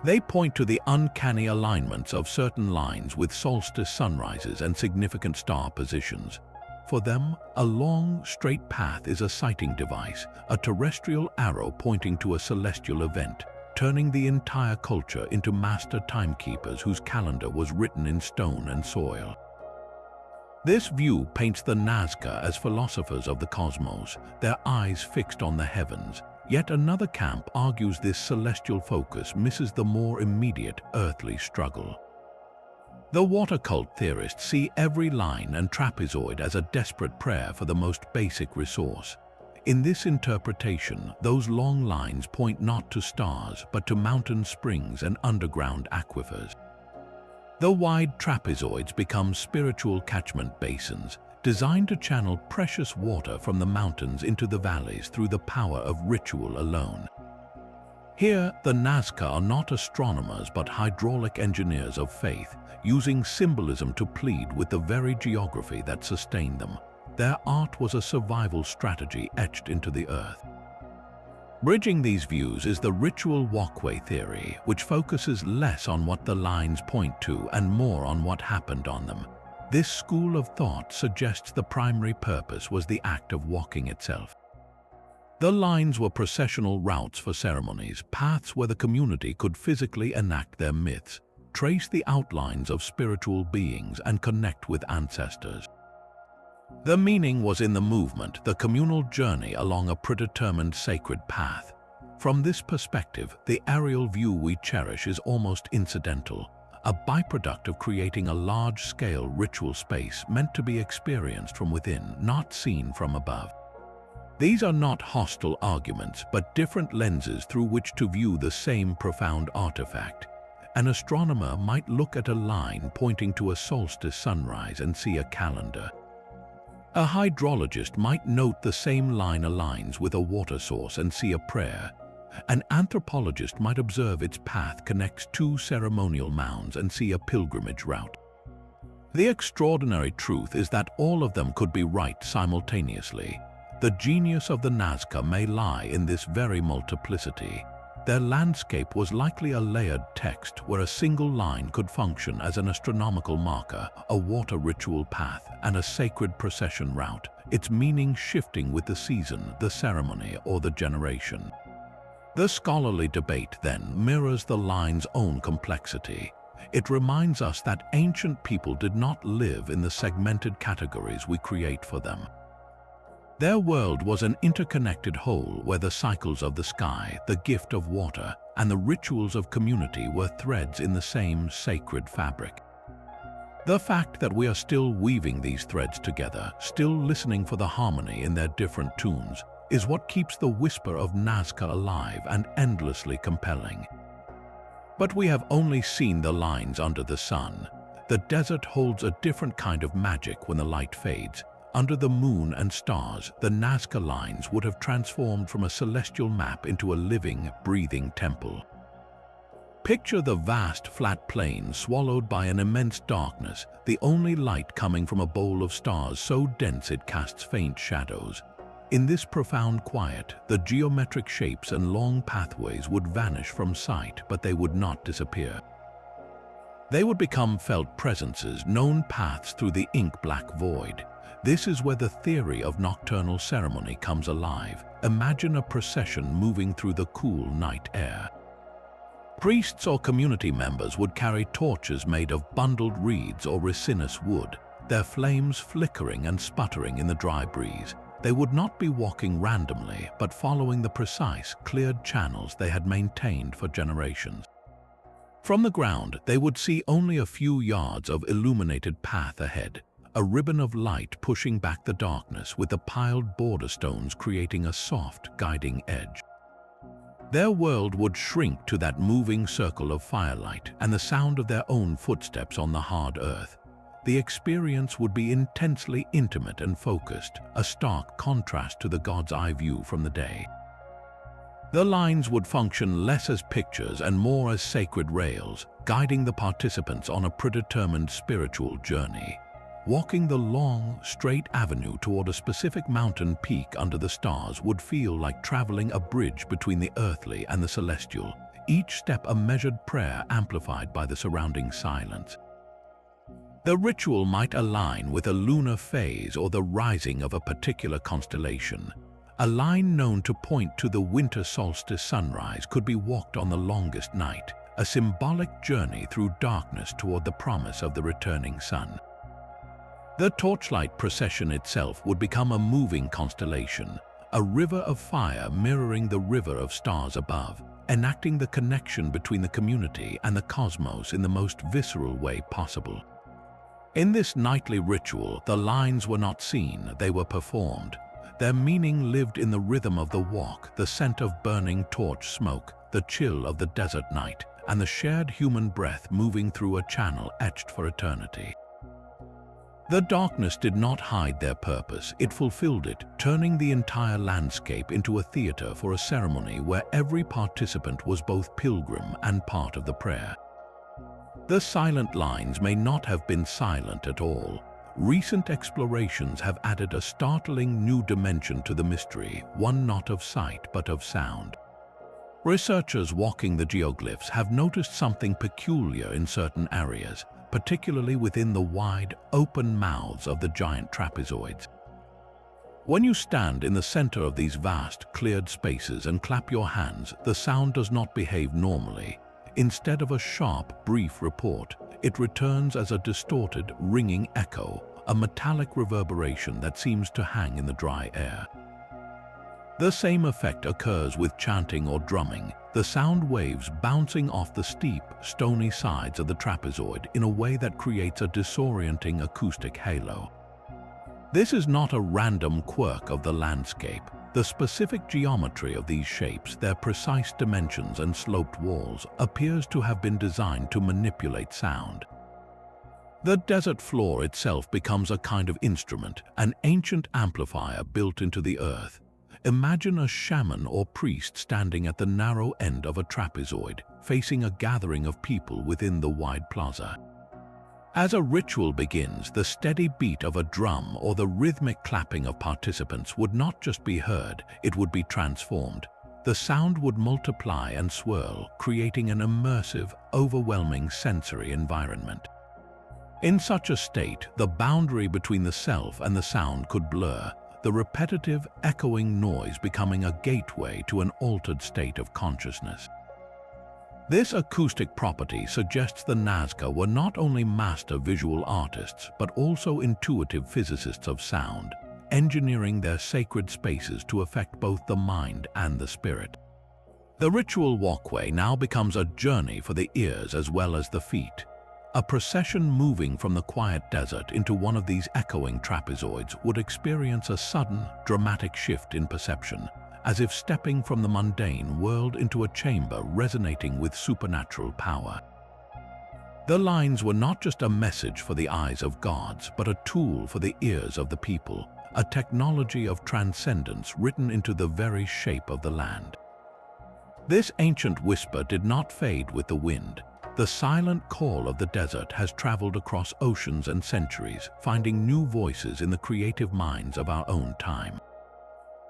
They point to the uncanny alignments of certain lines with solstice sunrises and significant star positions. For them, a long, straight path is a sighting device, a terrestrial arrow pointing to a celestial event, turning the entire culture into master timekeepers whose calendar was written in stone and soil. This view paints the Nazca as philosophers of the cosmos, their eyes fixed on the heavens. Yet another camp argues this celestial focus misses the more immediate earthly struggle. The water cult theorists see every line and trapezoid as a desperate prayer for the most basic resource. In this interpretation, those long lines point not to stars but to mountain springs and underground aquifers. The wide trapezoids become spiritual catchment basins, designed to channel precious water from the mountains into the valleys through the power of ritual alone. Here, the Nazca are not astronomers but hydraulic engineers of faith, using symbolism to plead with the very geography that sustained them. Their art was a survival strategy etched into the earth. Bridging these views is the ritual walkway theory, which focuses less on what the lines point to and more on what happened on them. This school of thought suggests the primary purpose was the act of walking itself. The lines were processional routes for ceremonies, paths where the community could physically enact their myths, trace the outlines of spiritual beings, and connect with ancestors. The meaning was in the movement, the communal journey along a predetermined sacred path. From this perspective, the aerial view we cherish is almost incidental, a byproduct of creating a large-scale ritual space meant to be experienced from within, not seen from above. These are not hostile arguments, but different lenses through which to view the same profound artifact. An astronomer might look at a line pointing to a solstice sunrise and see a calendar. A hydrologist might note the same line aligns with a water source and see a prayer. An anthropologist might observe its path connects two ceremonial mounds and see a pilgrimage route. The extraordinary truth is that all of them could be right simultaneously. The genius of the Nazca may lie in this very multiplicity. Their landscape was likely a layered text where a single line could function as an astronomical marker, a water ritual path, and a sacred procession route, its meaning shifting with the season, the ceremony, or the generation. The scholarly debate, then, mirrors the line's own complexity. It reminds us that ancient people did not live in the segmented categories we create for them. Their world was an interconnected whole where the cycles of the sky, the gift of water, and the rituals of community were threads in the same sacred fabric. The fact that we are still weaving these threads together, still listening for the harmony in their different tunes, is what keeps the whisper of Nazca alive and endlessly compelling. But we have only seen the lines under the sun. The desert holds a different kind of magic when the light fades. Under the moon and stars, the Nazca Lines would have transformed from a celestial map into a living, breathing temple. Picture the vast, flat plain swallowed by an immense darkness, the only light coming from a bowl of stars so dense it casts faint shadows. In this profound quiet, the geometric shapes and long pathways would vanish from sight, but they would not disappear. They would become felt presences, known paths through the ink-black void. This is where the theory of nocturnal ceremony comes alive. Imagine a procession moving through the cool night air. Priests or community members would carry torches made of bundled reeds or resinous wood, their flames flickering and sputtering in the dry breeze. They would not be walking randomly, but following the precise, cleared channels they had maintained for generations. From the ground, they would see only a few yards of illuminated path ahead, a ribbon of light pushing back the darkness with the piled border stones creating a soft, guiding edge. Their world would shrink to that moving circle of firelight and the sound of their own footsteps on the hard earth. The experience would be intensely intimate and focused, a stark contrast to the God's eye view from the day. The lines would function less as pictures and more as sacred rails, guiding the participants on a predetermined spiritual journey. Walking the long, straight avenue toward a specific mountain peak under the stars would feel like traveling a bridge between the earthly and the celestial, each step a measured prayer amplified by the surrounding silence. The ritual might align with a lunar phase or the rising of a particular constellation. A line known to point to the winter solstice sunrise could be walked on the longest night, a symbolic journey through darkness toward the promise of the returning sun. The torchlight procession itself would become a moving constellation, a river of fire mirroring the river of stars above, enacting the connection between the community and the cosmos in the most visceral way possible. In this nightly ritual, the lines were not seen, they were performed. Their meaning lived in the rhythm of the walk, the scent of burning torch smoke, the chill of the desert night, and the shared human breath moving through a channel etched for eternity. The darkness did not hide their purpose, it fulfilled it, turning the entire landscape into a theater for a ceremony where every participant was both pilgrim and part of the prayer. The silent lines may not have been silent at all. Recent explorations have added a startling new dimension to the mystery, one not of sight but of sound. Researchers walking the geoglyphs have noticed something peculiar in certain areas, particularly within the wide, open mouths of the giant trapezoids. When you stand in the center of these vast, cleared spaces and clap your hands, the sound does not behave normally. Instead of a sharp, brief report, it returns as a distorted, ringing echo, a metallic reverberation that seems to hang in the dry air. The same effect occurs with chanting or drumming, the sound waves bouncing off the steep, stony sides of the trapezoid in a way that creates a disorienting acoustic halo. This is not a random quirk of the landscape. The specific geometry of these shapes, their precise dimensions and sloped walls, appears to have been designed to manipulate sound. The desert floor itself becomes a kind of instrument, an ancient amplifier built into the earth. Imagine a shaman or priest standing at the narrow end of a trapezoid, facing a gathering of people within the wide plaza. As a ritual begins, the steady beat of a drum or the rhythmic clapping of participants would not just be heard, it would be transformed. The sound would multiply and swirl, creating an immersive, overwhelming sensory environment. In such a state, the boundary between the self and the sound could blur, the repetitive, echoing noise becoming a gateway to an altered state of consciousness. This acoustic property suggests the Nazca were not only master visual artists, but also intuitive physicists of sound. engineering their sacred spaces to affect both the mind and the spirit. The ritual walkway now becomes a journey for the ears as well as the feet. A procession moving from the quiet desert into one of these echoing trapezoids would experience a sudden, dramatic shift in perception, as if stepping from the mundane world into a chamber resonating with supernatural power. The lines were not just a message for the eyes of gods, but a tool for the ears of the people, a technology of transcendence written into the very shape of the land. This ancient whisper did not fade with the wind. The silent call of the desert has traveled across oceans and centuries, finding new voices in the creative minds of our own time.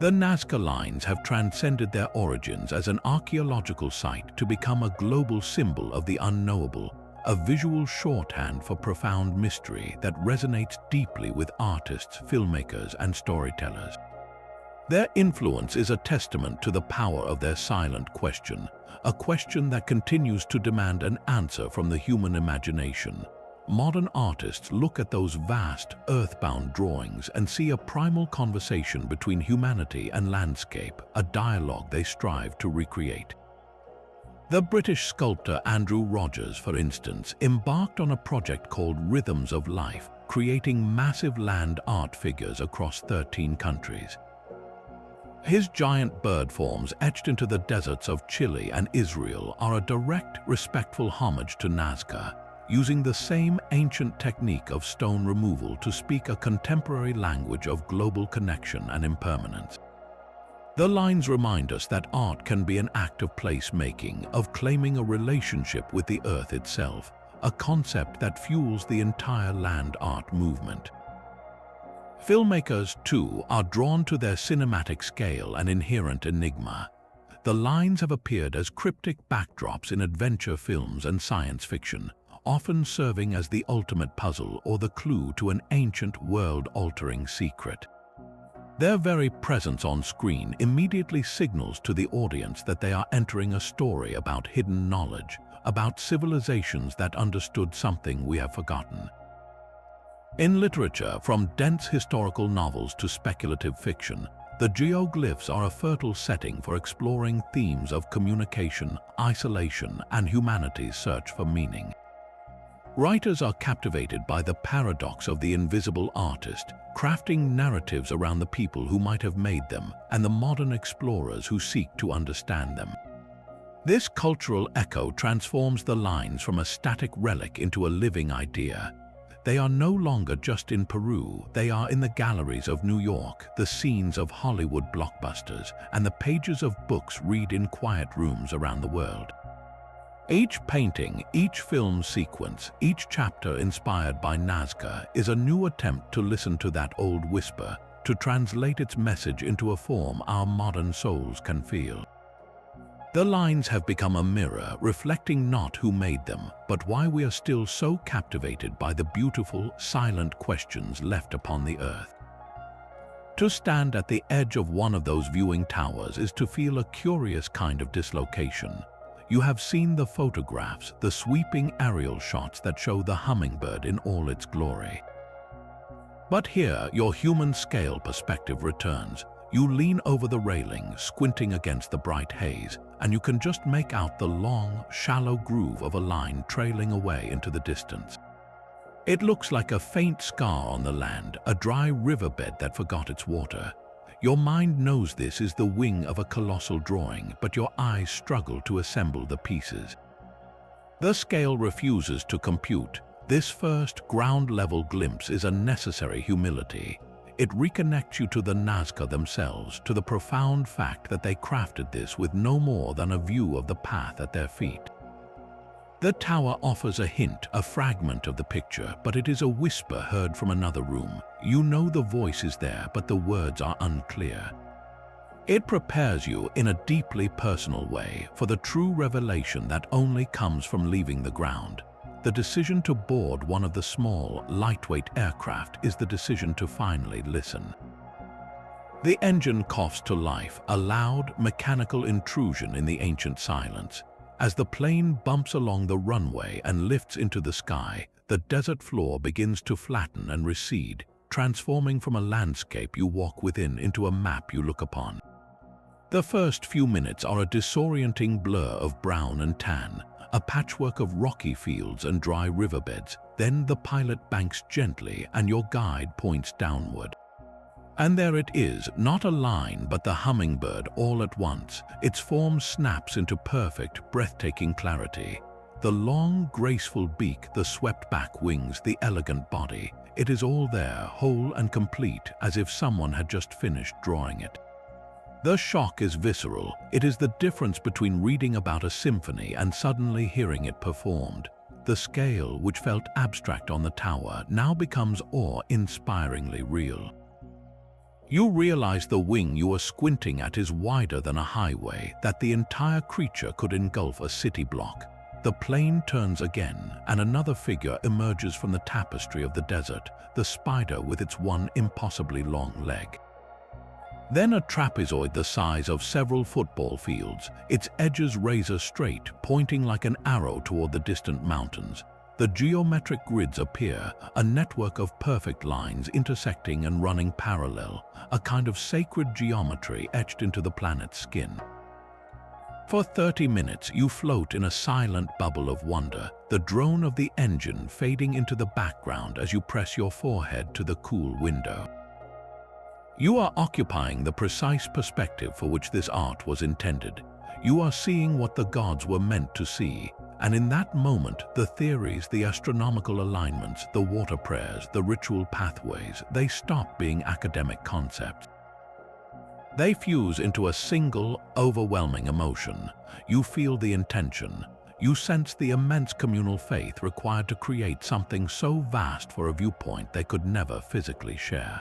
The Nazca Lines have transcended their origins as an archaeological site to become a global symbol of the unknowable, a visual shorthand for profound mystery that resonates deeply with artists, filmmakers, and storytellers. Their influence is a testament to the power of their silent question, a question that continues to demand an answer from the human imagination. Modern artists look at those vast, earthbound drawings and see a primal conversation between humanity and landscape, a dialogue they strive to recreate. The British sculptor Andrew Rogers, for instance, embarked on a project called Rhythms of Life, creating massive land art figures across 13 countries. His giant bird forms etched into the deserts of Chile and Israel are a direct, respectful homage to Nazca, using the same ancient technique of stone removal to speak a contemporary language of global connection and impermanence. The lines remind us that art can be an act of place-making, of claiming a relationship with the earth itself, a concept that fuels the entire land art movement. Filmmakers, too, are drawn to their cinematic scale and inherent enigma. The lines have appeared as cryptic backdrops in adventure films and science fiction, often serving as the ultimate puzzle or the clue to an ancient, world-altering secret. Their very presence on screen immediately signals to the audience that they are entering a story about hidden knowledge, about civilizations that understood something we have forgotten. In literature, from dense historical novels to speculative fiction, the geoglyphs are a fertile setting for exploring themes of communication, isolation, and humanity's search for meaning. Writers are captivated by the paradox of the invisible artist, crafting narratives around the people who might have made them and the modern explorers who seek to understand them. This cultural echo transforms the lines from a static relic into a living idea. They are no longer just in Peru, they are in the galleries of New York, the scenes of Hollywood blockbusters, and the pages of books read in quiet rooms around the world. Each painting, each film sequence, each chapter inspired by Nazca is a new attempt to listen to that old whisper, to translate its message into a form our modern souls can feel. The lines have become a mirror, reflecting not who made them, but why we are still so captivated by the beautiful, silent questions left upon the earth. To stand at the edge of one of those viewing towers is to feel a curious kind of dislocation. You have seen the photographs, the sweeping aerial shots that show the hummingbird in all its glory. But here, your human-scale perspective returns. You lean over the railing, squinting against the bright haze, and you can just make out the long, shallow groove of a line trailing away into the distance. It looks like a faint scar on the land, a dry riverbed that forgot its water. Your mind knows this is the wing of a colossal drawing, but your eyes struggle to assemble the pieces. The scale refuses to compute. This first ground-level glimpse is a necessary humility. It reconnects you to the Nazca themselves, to the profound fact that they crafted this with no more than a view of the path at their feet. The tower offers a hint, a fragment of the picture, but it is a whisper heard from another room. You know the voice is there, but the words are unclear. It prepares you in a deeply personal way for the true revelation that only comes from leaving the ground. The decision to board one of the small, lightweight aircraft is the decision to finally listen. The engine coughs to life, a loud, mechanical intrusion in the ancient silence. As the plane bumps along the runway and lifts into the sky, the desert floor begins to flatten and recede, transforming from a landscape you walk within into a map you look upon. The first few minutes are a disorienting blur of brown and tan, a patchwork of rocky fields and dry riverbeds. Then the pilot banks gently and your guide points downward. And there it is, not a line but the hummingbird all at once. Its form snaps into perfect, breathtaking clarity. The long, graceful beak, the swept-back wings, the elegant body. It is all there, whole and complete, as if someone had just finished drawing it. The shock is visceral. It is the difference between reading about a symphony and suddenly hearing it performed. The scale, which felt abstract on the tower, now becomes awe-inspiringly real. You realize the wing you are squinting at is wider than a highway, that the entire creature could engulf a city block. The plane turns again, and another figure emerges from the tapestry of the desert, the spider with its one impossibly long leg. Then a trapezoid the size of several football fields, its edges razor straight, pointing like an arrow toward the distant mountains. The geometric grids appear, a network of perfect lines intersecting and running parallel, a kind of sacred geometry etched into the planet's skin. For 30 minutes, you float in a silent bubble of wonder, the drone of the engine fading into the background as you press your forehead to the cool window. You are occupying the precise perspective for which this art was intended. You are seeing what the gods were meant to see, and in that moment, the theories, the astronomical alignments, the water prayers, the ritual pathways, they stop being academic concepts. They fuse into a single, overwhelming emotion. You feel the intention. You sense the immense communal faith required to create something so vast for a viewpoint they could never physically share.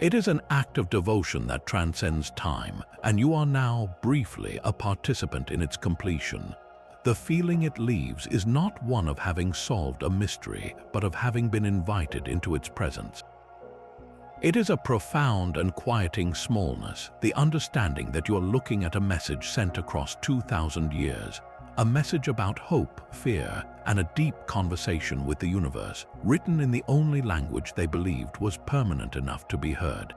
It is an act of devotion that transcends time, and you are now, briefly, a participant in its completion. The feeling it leaves is not one of having solved a mystery, but of having been invited into its presence. It is a profound and quieting smallness, the understanding that you are looking at a message sent across 2,000 years, a message about hope, fear, and a deep conversation with the universe, written in the only language they believed was permanent enough to be heard.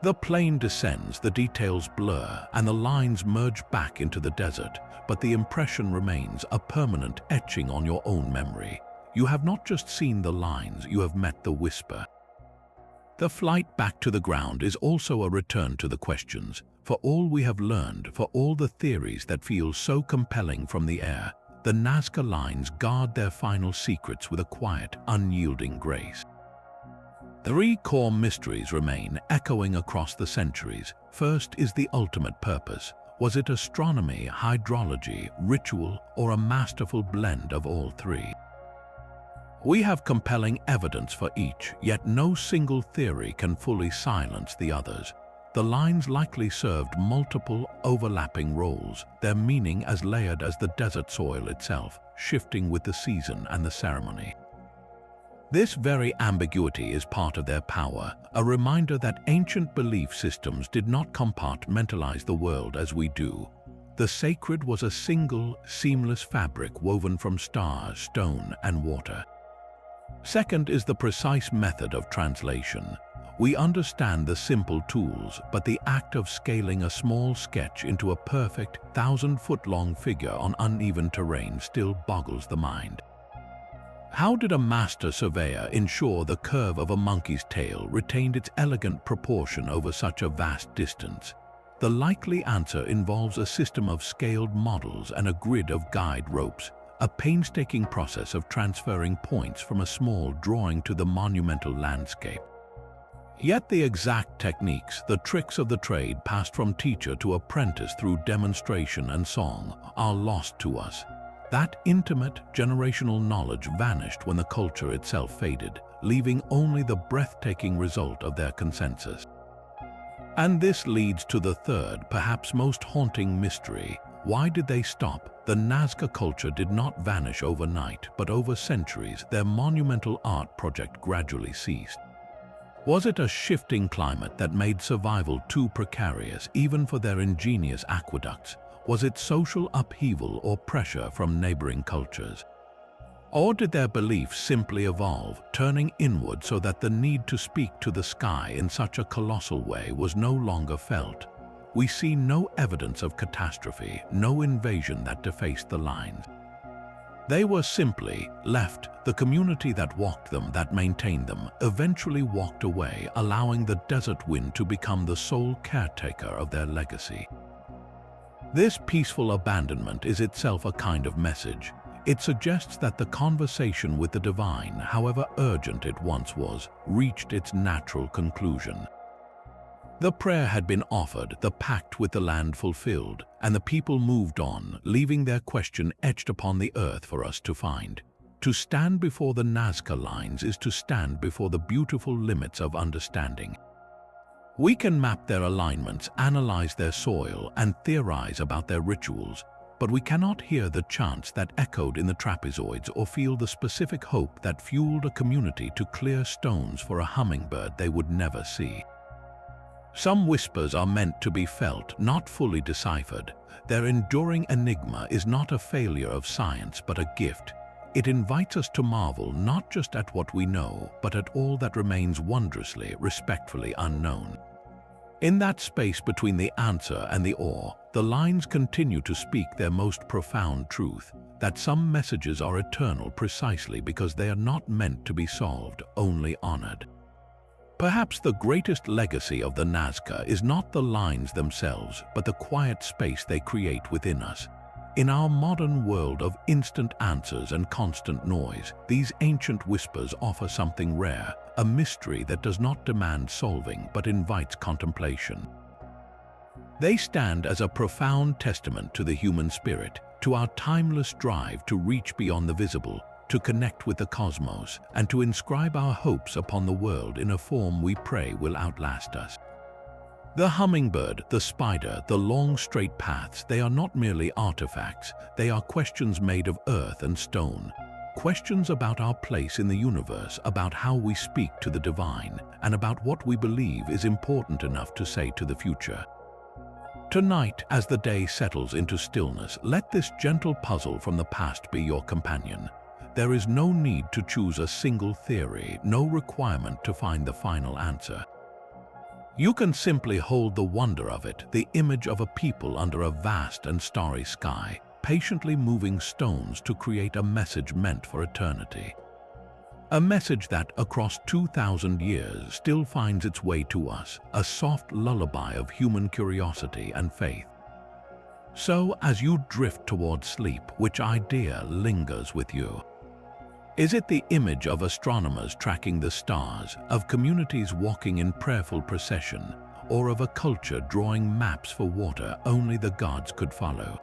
The plane descends, the details blur, and the lines merge back into the desert, but the impression remains, a permanent etching on your own memory. You have not just seen the lines, you have met the whisper. The flight back to the ground is also a return to the questions. For all we have learned, for all the theories that feel so compelling from the air, the Nazca Lines guard their final secrets with a quiet, unyielding grace. 3 core mysteries remain, echoing across the centuries. First is the ultimate purpose. Was it astronomy, hydrology, ritual, or a masterful blend of all 3? We have compelling evidence for each, yet no single theory can fully silence the others. The lines likely served multiple, overlapping roles, their meaning as layered as the desert soil itself, shifting with the season and the ceremony. This very ambiguity is part of their power, a reminder that ancient belief systems did not compartmentalize the world as we do. The sacred was a single, seamless fabric woven from stars, stone, and water. Second is the precise method of translation. We understand the simple tools, but the act of scaling a small sketch into a perfect, 1,000-foot-long figure on uneven terrain still boggles the mind. How did a master surveyor ensure the curve of a monkey's tail retained its elegant proportion over such a vast distance? The likely answer involves a system of scaled models and a grid of guide ropes, a painstaking process of transferring points from a small drawing to the monumental landscape. Yet the exact techniques, the tricks of the trade passed from teacher to apprentice through demonstration and song, are lost to us. That intimate, generational knowledge vanished when the culture itself faded, leaving only the breathtaking result of their consensus. And this leads to the third, perhaps most haunting mystery. Why did they stop? The Nazca culture did not vanish overnight, but over centuries, their monumental art project gradually ceased. Was it a shifting climate that made survival too precarious, even for their ingenious aqueducts? Was it social upheaval or pressure from neighboring cultures? Or did their beliefs simply evolve, turning inward so that the need to speak to the sky in such a colossal way was no longer felt? We see no evidence of catastrophe, no invasion that defaced the lines. They were simply left. The community that walked them, that maintained them, eventually walked away, allowing the desert wind to become the sole caretaker of their legacy. This peaceful abandonment is itself a kind of message. It suggests that the conversation with the divine, however urgent it once was, reached its natural conclusion. The prayer had been offered, the pact with the land fulfilled, and the people moved on, leaving their question etched upon the earth for us to find. To stand before the Nazca Lines is to stand before the beautiful limits of understanding. We can map their alignments, analyze their soil, and theorize about their rituals, but we cannot hear the chants that echoed in the trapezoids or feel the specific hope that fueled a community to clear stones for a hummingbird they would never see. Some whispers are meant to be felt, not fully deciphered. Their enduring enigma is not a failure of science, but a gift. It invites us to marvel not just at what we know, but at all that remains wondrously, respectfully unknown. In that space between the answer and the awe, the lines continue to speak their most profound truth, that some messages are eternal precisely because they are not meant to be solved, only honored. Perhaps the greatest legacy of the Nazca is not the lines themselves, but the quiet space they create within us. In our modern world of instant answers and constant noise, these ancient whispers offer something rare, a mystery that does not demand solving but invites contemplation. They stand as a profound testament to the human spirit, to our timeless drive to reach beyond the visible, to connect with the cosmos, and to inscribe our hopes upon the world in a form we pray will outlast us. The hummingbird, the spider, the long straight paths, they are not merely artifacts, they are questions made of earth and stone. Questions about our place in the universe, about how we speak to the divine, and about what we believe is important enough to say to the future. Tonight, as the day settles into stillness, let this gentle puzzle from the past be your companion. There is no need to choose a single theory, no requirement to find the final answer. You can simply hold the wonder of it, the image of a people under a vast and starry sky, patiently moving stones to create a message meant for eternity. A message that, across 2,000 years, still finds its way to us, a soft lullaby of human curiosity and faith. So, as you drift toward sleep, which idea lingers with you? Is it the image of astronomers tracking the stars, of communities walking in prayerful procession, or of a culture drawing maps for water only the gods could follow?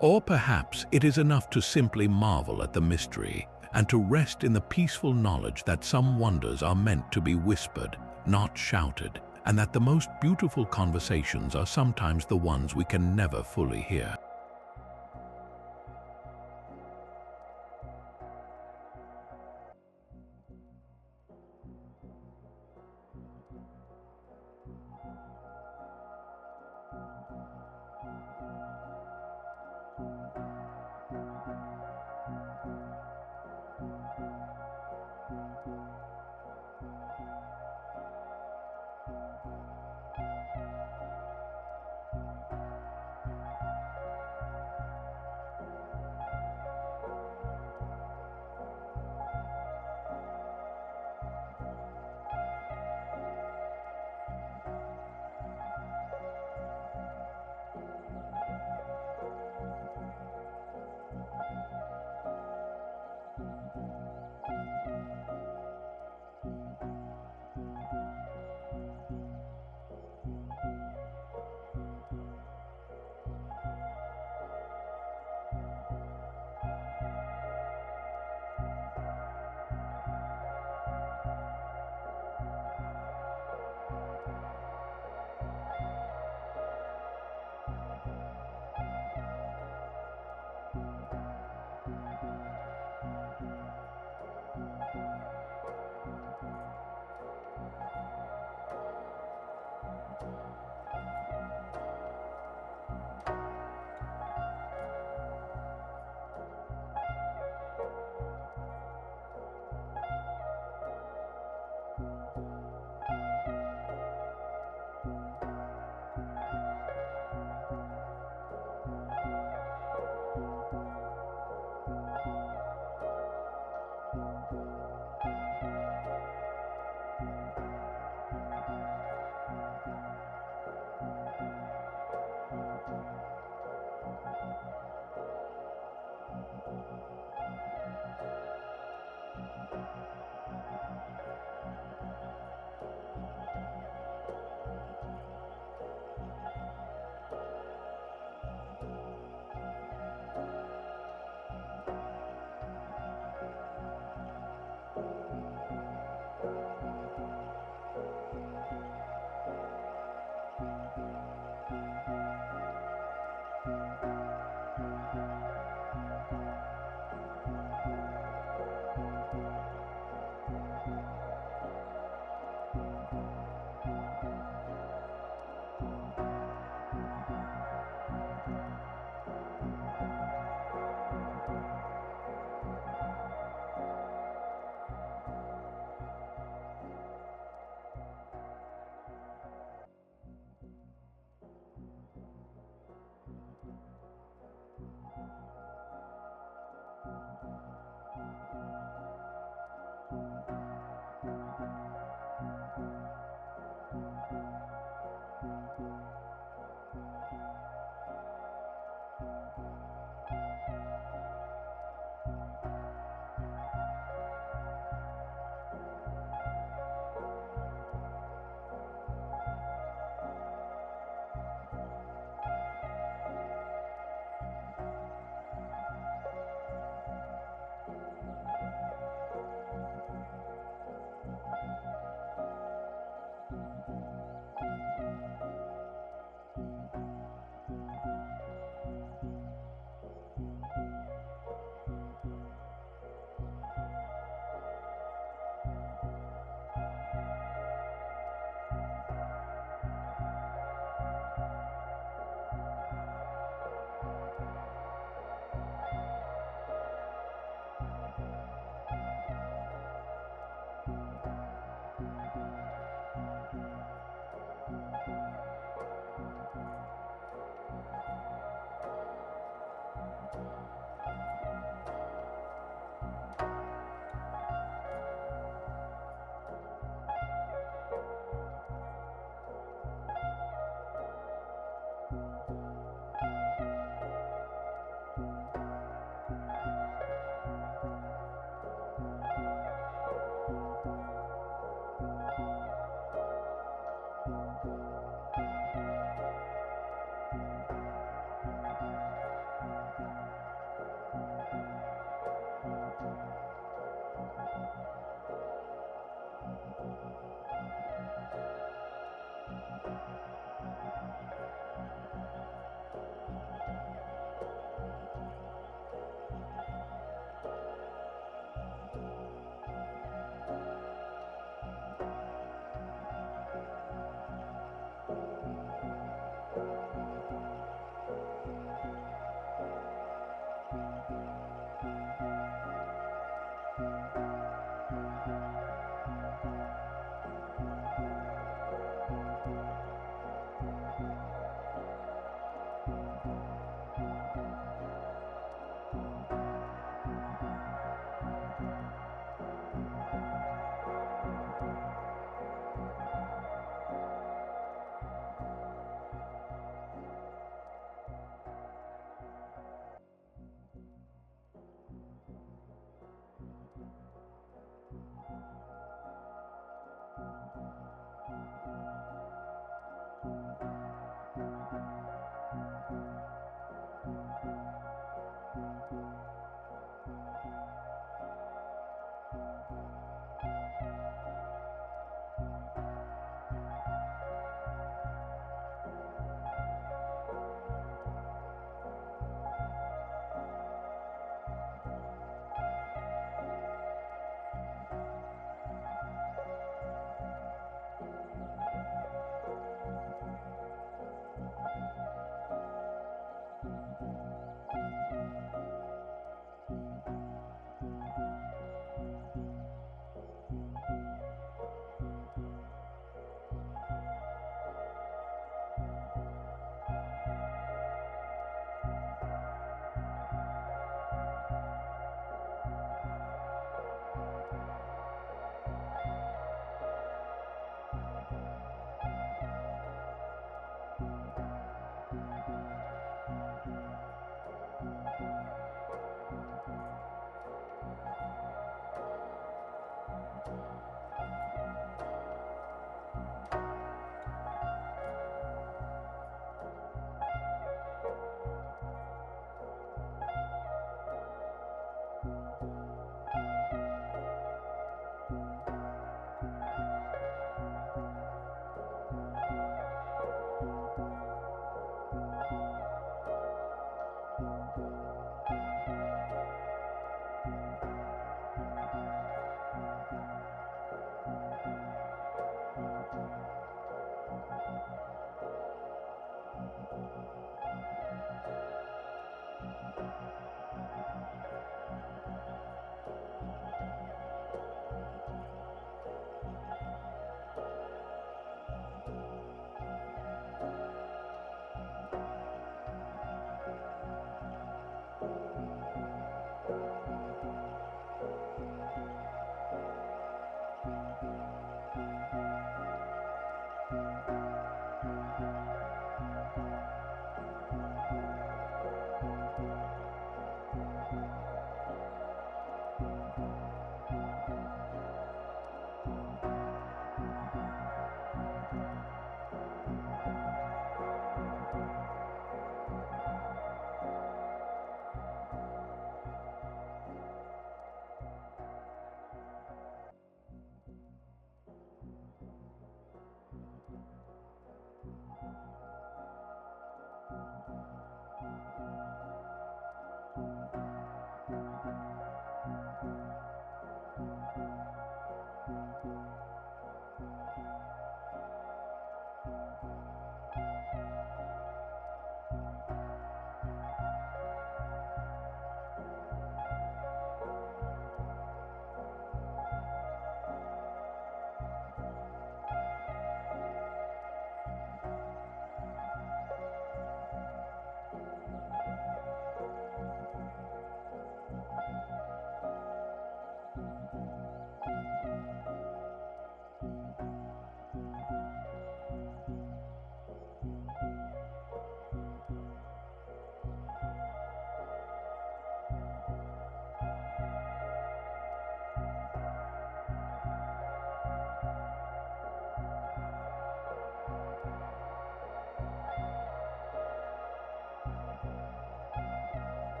Or perhaps it is enough to simply marvel at the mystery and to rest in the peaceful knowledge that some wonders are meant to be whispered, not shouted, and that the most beautiful conversations are sometimes the ones we can never fully hear.